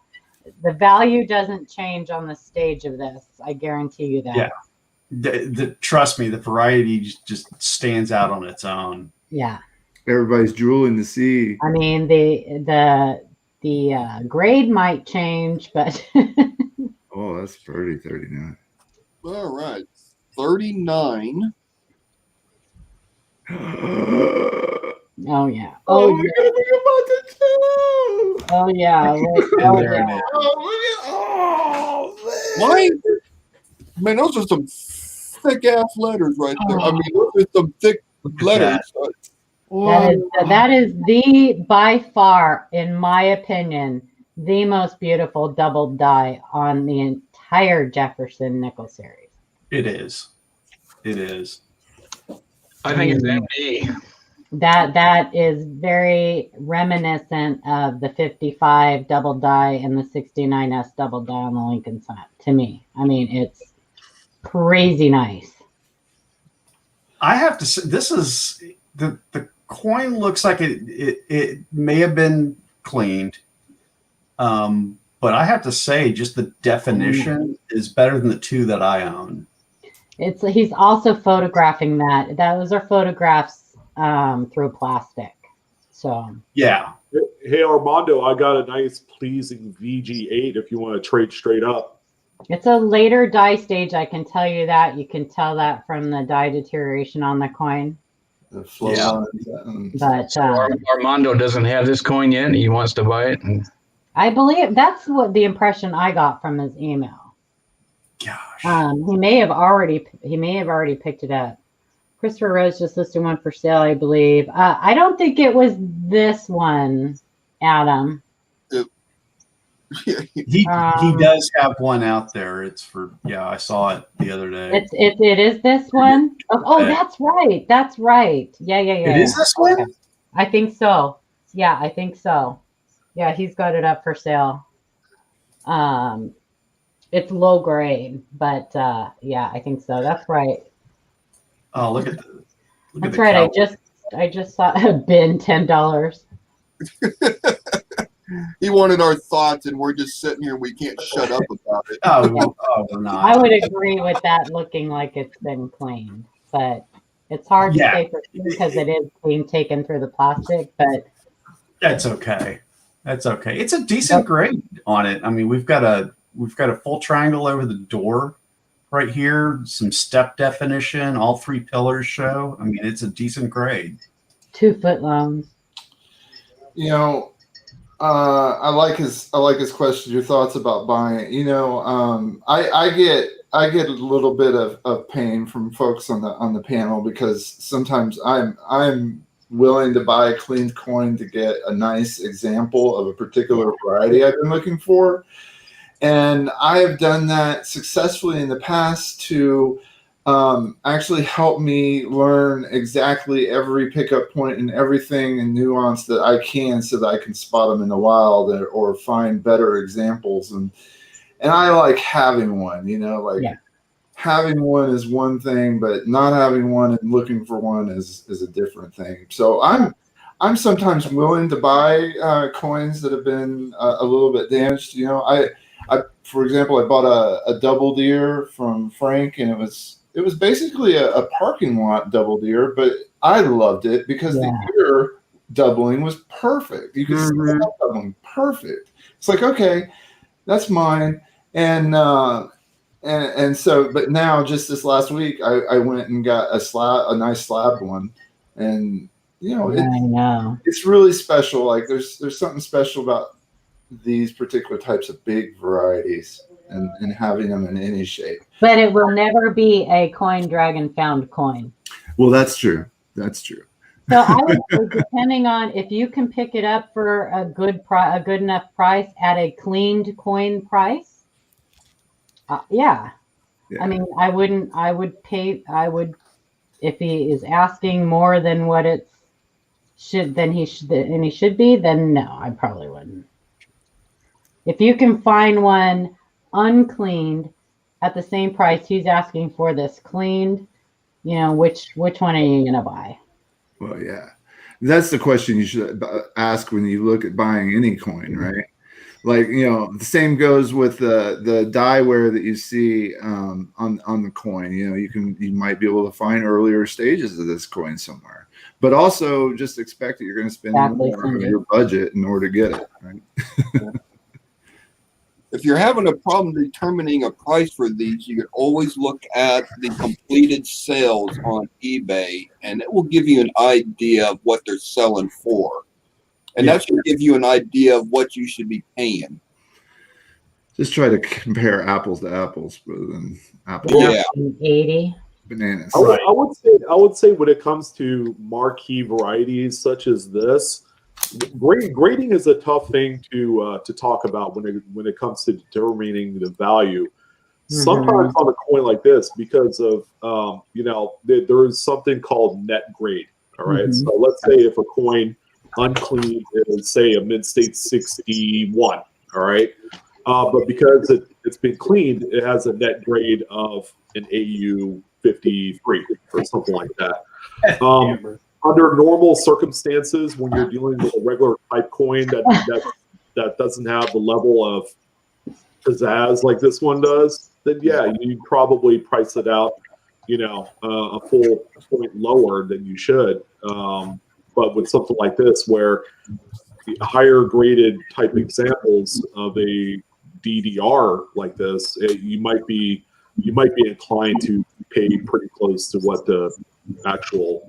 The value doesn't change on the stage of this. I guarantee you that.
Yeah, trust me, the variety just stands out on its own.
Yeah.
Everybody's drooling to see.
I mean, the grade might change, but.
Oh, that's pretty. 39.
All right. 39.
Oh yeah.
Oh,
Oh yeah. Oh yeah. Oh yeah.
Oh,
Why? Man, those are some thick ass letters right there. I mean, those are some thick letters.
That is the, by far, in my opinion, the most beautiful double die on the entire Jefferson nickel series.
It is. It is.
I think it's MD.
That is very reminiscent of the 55 double die and the 69S double die on the Lincoln side, to me. I mean, it's crazy nice.
I have to say, this is the coin looks like it may have been cleaned. But I have to say, just the definition is better than the 2 that I own.
He's also photographing that. Those are photographs through plastic. So
yeah.
Hey Armando, I got a nice pleasing VG8 if you want to trade straight up.
it's a later die stage. I can tell you that. You can tell that from the die deterioration on the coin.
The flow lines.
But
So Armando doesn't have this coin yet. He wants to buy it.
I believe that's what the impression I got from his email.
Gosh.
He may have already picked it up. Christopher Rose just listed one for sale, I believe. I don't think it was this one, Adam.
He does have one out there. It's for I saw it the other day.
It is this one. Oh, that's right. That's right. Yeah.
It is this one?
Okay. I think so. Yeah, I think so. Yeah, he's got it up for sale. It's low grade, but yeah, I think so. That's right.
Oh, look at
That's right. I just saw a bin $10.
He wanted our thoughts, and we're just sitting here. We can't shut up about it.
We're not.
I would agree with that looking like it's been cleaned, but it's hard to say for sure because it is being taken through the plastic, but
that's okay. That's okay. It's a decent grade on it. I mean, we've got a full triangle over the door right here, some step definition, all 3 pillars show. I mean, it's a decent grade.
2 foot long.
You know, I like his question. Your thoughts about buying it. You know, I get a little bit of pain from folks on the panel because sometimes I'm willing to buy a cleaned coin to get a nice example of a particular variety I've been looking for, and I have done that successfully in the past to actually helped me learn exactly every pickup point and everything and nuance that I can, so that I can spot them in the wild or find better examples. And I like having one, having one is one thing, but not having one and looking for one is a different thing. So I'm sometimes willing to buy coins that have been a little bit damaged. I for example, I bought a double deer from Frank, and it was basically a parking lot double deer, but I loved it because the ear doubling was perfect. You could see the doubling perfect. It's like, okay, that's mine. And so, but now just this last week, I went and got a nice slabbed one, and
I know.
it's really special. Like there's something special about these particular types of big varieties and having them in any shape.
But it will never be a coin dragon found coin.
Well, that's true. That's true.
So I would say, depending on if you can pick it up for a good enough price at a cleaned coin price. Yeah. I mean, I would if he is asking more than what it should, then he should be, then no, I probably wouldn't. If you can find one uncleaned at the same price he's asking for this cleaned, which one are you going to buy?
Well, yeah, that's the question you should ask when you look at buying any coin, right? Like, the same goes with the die wear that you see on the coin. You might be able to find earlier stages of this coin somewhere, but also just expect that you're going to spend more of your budget in order to get it, right?
If you're having a problem determining a price for these, you can always look at the completed sales on eBay, and it will give you an idea of what they're selling for. And that should give you an idea of what you should be paying.
Just try to compare apples to apples rather than apples.
Yeah.
80.
Bananas.
I would say when it comes to marquee varieties such as this, grading is a tough thing to talk about when it comes to determining the value. Sometimes on a coin like this, because of there is something called net grade. All right, so let's say if a coin unclean is say a mid-state 61. All right, but because it's been cleaned, it has a net grade of an AU 53 or something like that. Under normal circumstances, when you're dealing with a regular type coin that doesn't have the level of pizzazz like this one does, then you probably price it out, a full point lower than you should. But with something like this, where the higher graded type examples of a DDR like this, you might be inclined to pay pretty close to what the actual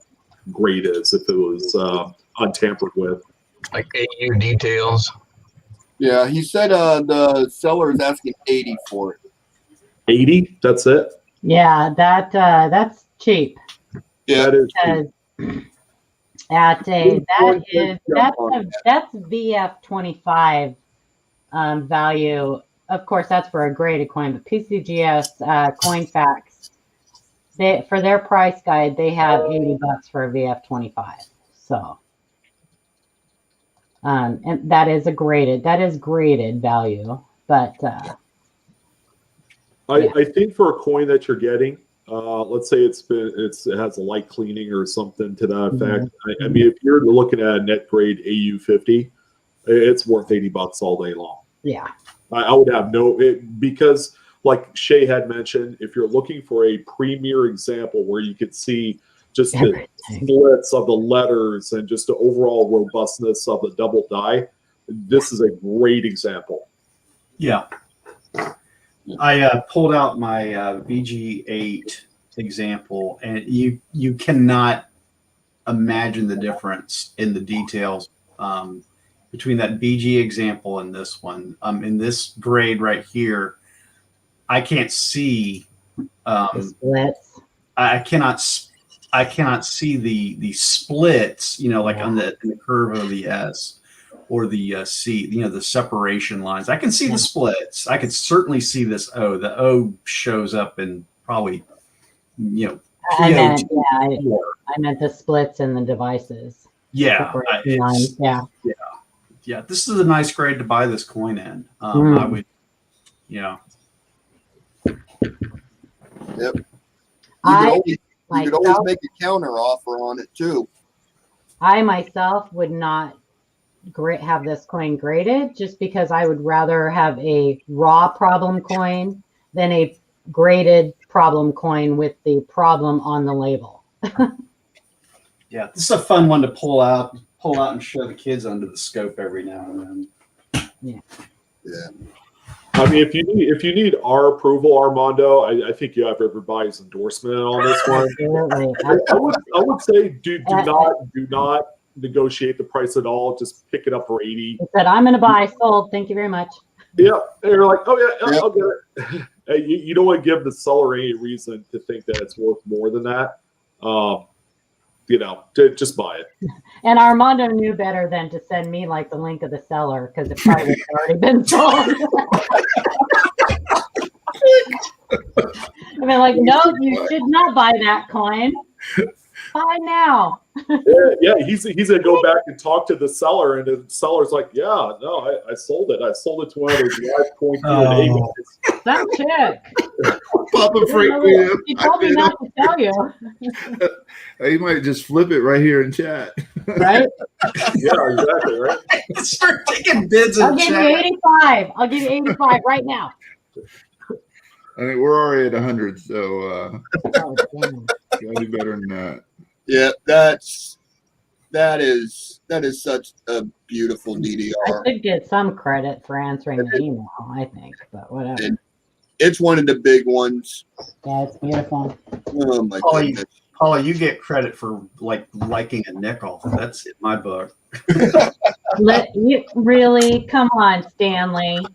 grade is if it was untampered with.
Like AU details.
Yeah, he said the seller is asking 80 for it.
80? That's it?
Yeah, that's cheap.
Yeah,
that is cheap.
That's VF 25 value. Of course, that's for a graded coin, but PCGS Coin Facts, for their price guide, they have $80 for a VF 25. So, and that is graded value, but
I think for a coin that you're getting, let's say it has a light cleaning or something to that effect. I mean, if you're looking at a net grade AU 50, it's worth $80 all day long.
Yeah,
I would have because like Shay had mentioned, if you're looking for a premier example where you could see just the splits of the letters and just the overall robustness of the double die, this is a great example.
Yeah. I pulled out my VG8 example, and you cannot imagine the difference in the details between that BG example and this one. In this grade right here, I can't see.
splits.
I cannot see the splits. Like on in the curve of the S. Or the C, the separation lines. I can see the splits. I can certainly see this O. The O shows up in probably you know,
I meant,
POG.
yeah, I meant the splits and the devices.
Yeah,
Yeah.
This is a nice grade to buy this coin in. I would,
Yep.
I
You could always make a counter offer on it too.
I myself would not have this coin graded, just because I would rather have a raw problem coin than a graded problem coin with the problem on the label.
yeah, this is a fun one to pull out and show the kids under the scope every now and then.
Yeah.
I mean, if you need our approval, Armando, I think you have everybody's endorsement on this one. I would say do not negotiate the price at all. Just pick it up for 80.
He said, "I'm going to buy." Sold. Thank you very much.
Yeah, and you're like, oh yeah, I'll get it. Hey, you don't want to give the seller any reason to think that it's worth more than that. You know, to just buy it.
And Armando knew better than to send me like the link of the seller, because it probably had already been sold. I mean, like, no, you should not buy that coin. Buy now.
Yeah, he's gonna go back and talk to the seller, and the seller's like, yeah, no, I sold it. I sold it to one of those live coin Q&A guys.
That chick.
Papa Freak.
She told me not to tell you.
You might just flip it right here in chat.
Right?
Yeah, exactly, right?
Start taking bids in
I'll give you 85. I'll give you 85 right now.
I think we're already at 100, so
Oh, damn.
gotta do better than that.
Yeah, that is such a beautiful DDR.
I should get some credit for answering the email, I think, but whatever.
And it's one of the big ones.
Yeah, it's beautiful.
Oh my goodness.
Paula, you get credit for liking a nickel. That's in my book.
Really? Come on, Stanley.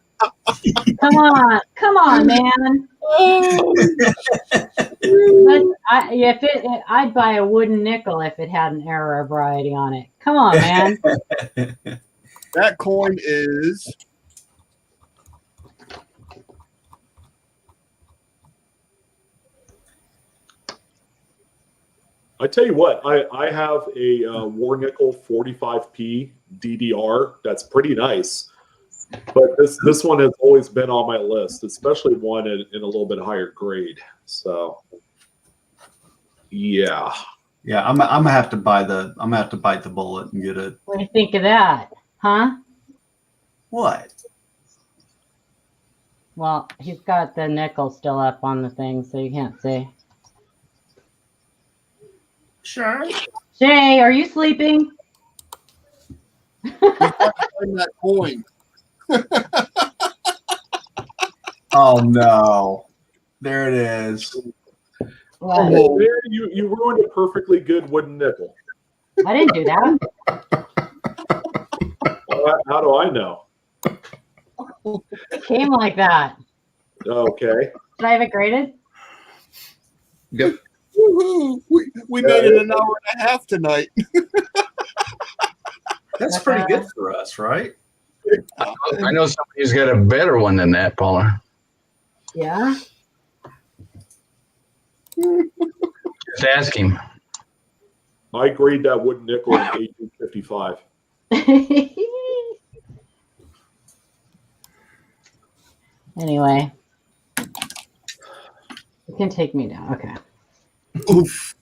Come on, man. I'd buy a wooden nickel if it had an error of variety on it. Come on, man.
That coin is
I tell you what, I have a War Nickel 45p DDR that's pretty nice. But this one has always been on my list, especially one in a little bit higher grade. So, yeah,
I'm gonna have to bite the bullet and get it.
What do you think of that? Huh?
What?
Well, he's got the nickel still up on the thing, so you can't see.
Sure.
Shay, are you sleeping?
find that coin.
Oh no! There it is.
Oh, there you ruined a perfectly good wooden nickel.
I didn't do that.
How do I know?
It came like that.
Okay.
Should I have it graded?
Yep.
Woohoo! We made it an hour and a half tonight.
That's pretty good for us, right?
I know somebody's got a better one than that, Paula.
Yeah.
Just ask him.
I grade that wooden nickel in 1855.
Anyway, you can take me down. Okay.
Oof.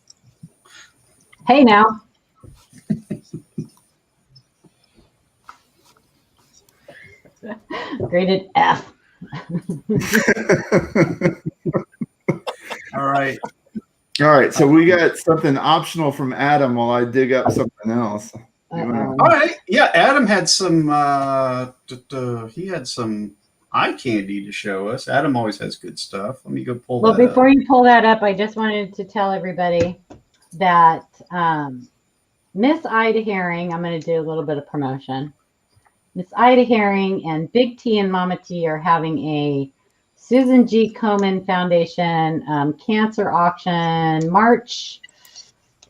Hey now. Graded F.
All right.
All right, so we got something optional from Adam while I dig up something else.
All right. Yeah, Adam had some. He had some eye candy to show us. Adam always has good stuff. Let me go pull that
Well, before
up.
you pull that up, I just wanted to tell everybody that Miss Ida Herring, I'm going to do a little bit of promotion. Miss Ida Herring and Big T and Mama T are having a Susan G. Komen Foundation cancer auction March.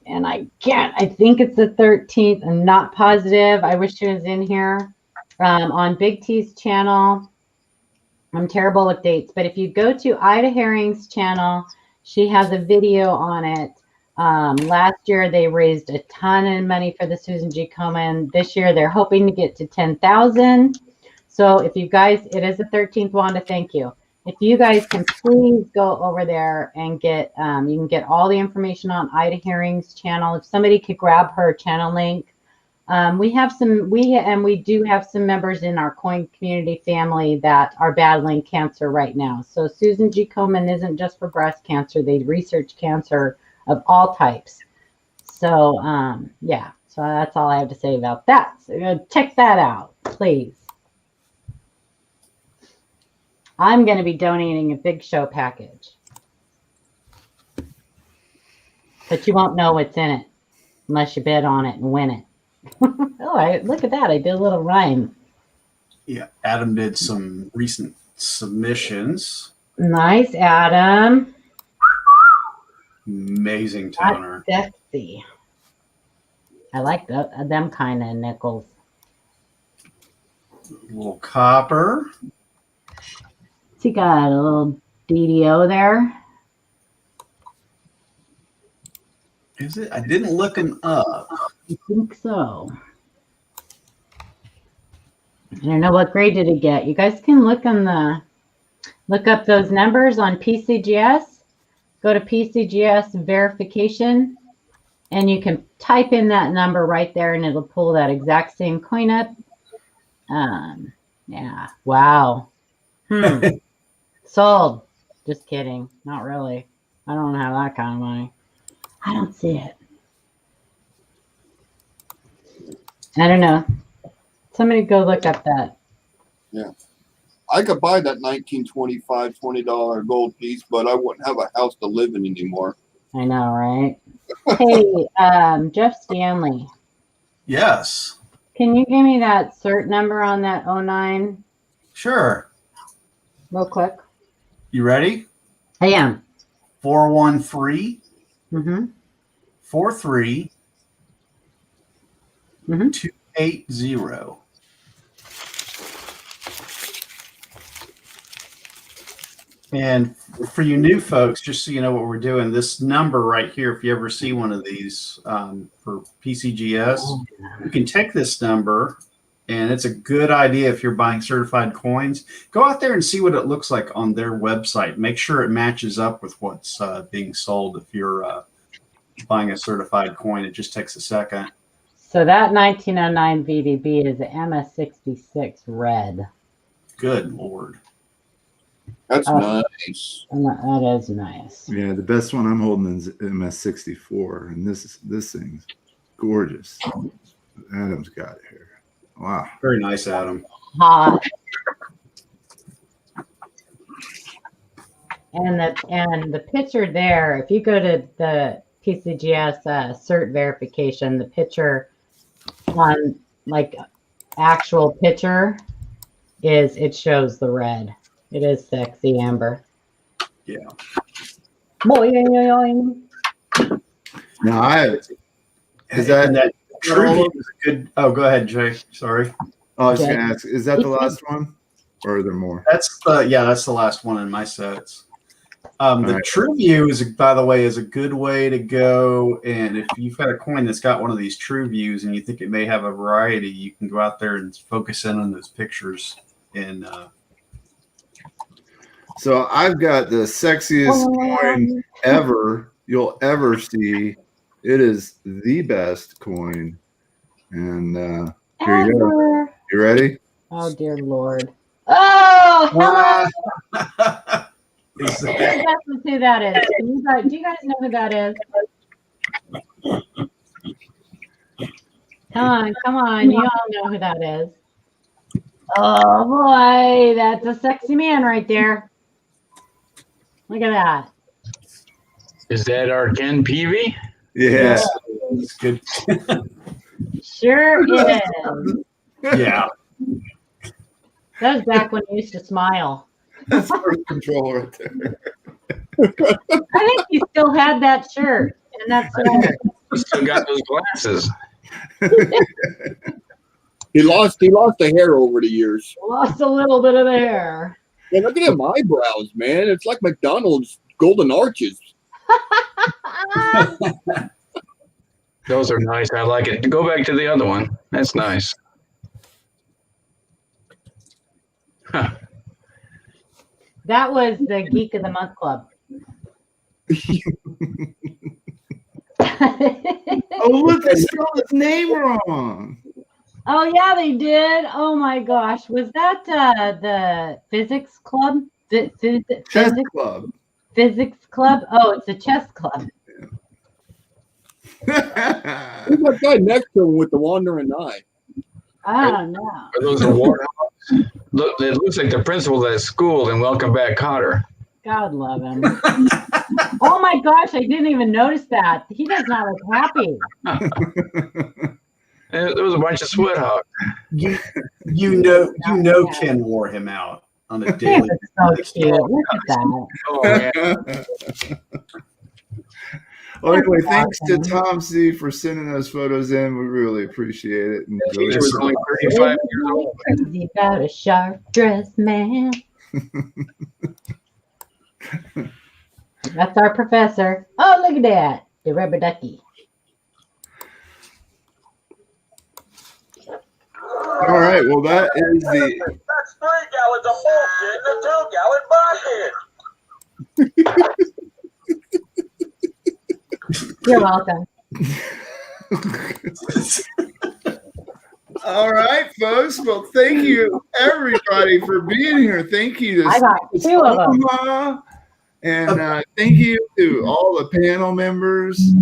And I think it's the 13th. I'm not positive. I wish she was in here on Big T's channel. I'm terrible with dates, but if you go to Ida Herring's channel, She has a video on it. Last year they raised a ton of money for the Susan G. Komen. This year they're hoping to get to 10,000. So if you guys, it is the 13th Wanda, thank you. If you guys can please go over there and get, you can get all the information on Ida Herring's channel. If somebody could grab her channel link. We do have some members in our coin community family that are battling cancer right now. So Susan G. Komen isn't just for breast cancer. They research cancer of all types. So yeah, so that's all I have to say about that. So check that out, please. I'm going to be donating a big show package, but you won't know what's in it unless you bid on it and win it. Oh, look at that. I did a little rhyme.
Yeah, Adam did some recent submissions.
Nice, Adam.
Amazing toner.
That's sexy. I like them kind of nickels.
A little copper.
So you got a little DDO there.
Is it? I didn't look him up.
I think so. I don't know what grade did it get. You guys can look up those numbers on PCGS. Go to PCGS verification, and you can type in that number right there, and it'll pull that exact same coin up. Yeah. Wow. Sold. Just kidding. Not really. I don't have that kind of money. I don't see it. I don't know. Somebody go look up that.
Yeah. I could buy that 1925 $20 gold piece, but I wouldn't have a house to live in anymore.
I know, right? Hey, Jeff Stanley.
Yes.
Can you give me that cert number on that 09?
Sure.
Real quick.
You ready?
I am.
413 43 280. And for you new folks, just so you know what we're doing, this number right here, if you ever see one of these for PCGS, you can take this number, and it's a good idea if you're buying certified coins. Go out there and see what it looks like on their website. Make sure it matches up with what's being sold if you're buying a certified coin. It just takes a second.
So that 1909 VDB is an MS66 red.
Good Lord.
That's nice.
That is nice.
Yeah, the best one I'm holding is MS64, and this thing's gorgeous. Adam's got it here. Wow.
Very nice, Adam.
Hot. And the picture there, if you go to the PCGS cert verification, the picture on like actual picture is it shows the red. It is sexy, Amber.
Yeah.
Boing.
Now is that
True is a good. Oh, go ahead, Jay. Sorry.
I was going to ask, is that the last one, or are there more?
That's the last one in my sets. The True View is, by the way, is a good way to go. And if you've got a coin that's got one of these True Views and you think it may have a variety, you can go out there and focus in on those pictures. And
so I've got the sexiest coin ever you'll ever see. It is the best coin. And here you go. You ready?
Oh, dear Lord. Oh, hello. Let's see who that is. Do you guys know who that is? Come on. You all know who that is. Oh, boy. That's a sexy man right there. Look at that.
Is that our Ken Peavy?
Yeah.
it's good.
Sure is.
Yeah.
That was back when he used to smile.
That's birth control right there.
I think he still had that shirt and that sweater.
He still got those glasses.
He lost the hair over the years.
Lost a little bit of the hair.
Yeah, look at them eyebrows, man. It's like McDonald's golden arches.
Those are nice. I like it. Go back to the other one. That's nice. Huh.
That was the Geek of the Month Club.
Oh, look, they spelled his name wrong.
Oh yeah, they did. Oh my gosh, was that the physics club?
Chess Club.
Physics club? Oh, it's a chess club.
Who's that guy next to him with the wandering eye?
I don't know.
Are those the warthogs? Look, it looks like the principal at school in Welcome Back, Cotter.
God love him. Oh my gosh, I didn't even notice that. He does not look happy.
There was a bunch of sweat hogs.
You know Ken wore him out on a
He
daily
was so cute. Look at that.
Oh, man.
Well, anyway, thanks to Tom C for sending those photos in. We really appreciate it. And
He was only 35 years old.
Crazy about a sharp dressed man. That's our professor. Oh, look at that. The rubber ducky.
All right. Well, that is the.
That's 3 gallons of bullshit in a 2-gallon bucket.
You're welcome.
All right, folks. Well, thank you, everybody, for being here. Thank you to
I got 2 of them.
Omaha, and thank you to all the panel members.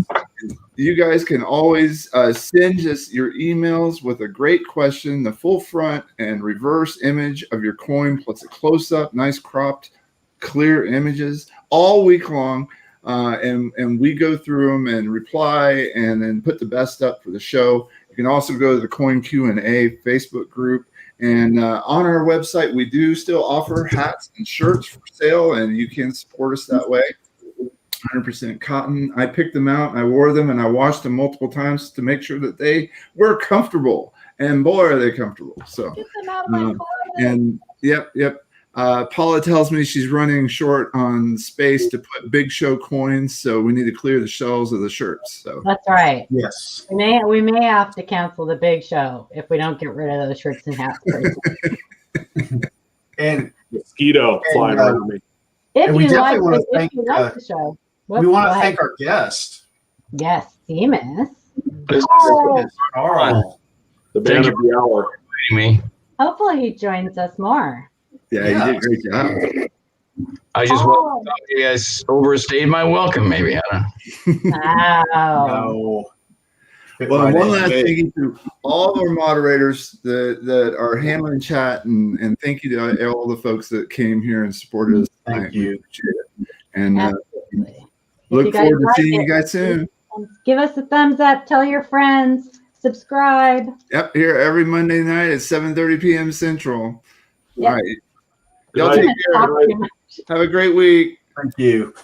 You guys can always send us your emails with a great question, the full front and reverse image of your coin, plus a close-up, nice cropped, clear images all week long. And we go through them and reply and then put the best up for the show. You can also go to the Coin Q&A Facebook group. And on our website, we do still offer hats and shirts for sale, and you can support us that way. 100% cotton. I picked them out, I wore them, and I washed them multiple times to make sure that they were comfortable. And boy, are they comfortable. So,
Get them out of my closet.
and yep. Paula tells me she's running short on space to put big show coins, so we need to clear the shelves of the shirts. So
That's right.
Yes.
We may have to cancel the big show if we don't get rid of those shirts and hats.
And
Mosquito flying around me.
If
And we
you like
definitely wanna
it, if
thank,
you like the show.
we want
Go
to
ahead.
thank our guest,
Yes, CMuss.
Carl.
The man of the hour.
Me.
Hopefully he joins us more.
yeah, you did a great job.
I just
Oh.
thought you guys overstayed my welcome, maybe. I don't know.
Wow.
No. Fit
Well,
right
one
in.
last thank you to all of our moderators that are handling chat, and thank you to all the folks that came here and supported us.
Thank
tonight. We
you.
appreciate it. And
Absolutely. If
look
you guys
forward to
like
seeing
it,
you guys soon.
give us a thumbs up. Tell your friends. Subscribe.
Yep, here every Monday night at 7:30 p.m. Central.
Yep.
All right.
Good
Y'all
night.
take care.
Talk too much.
Have a great week.
Thank you.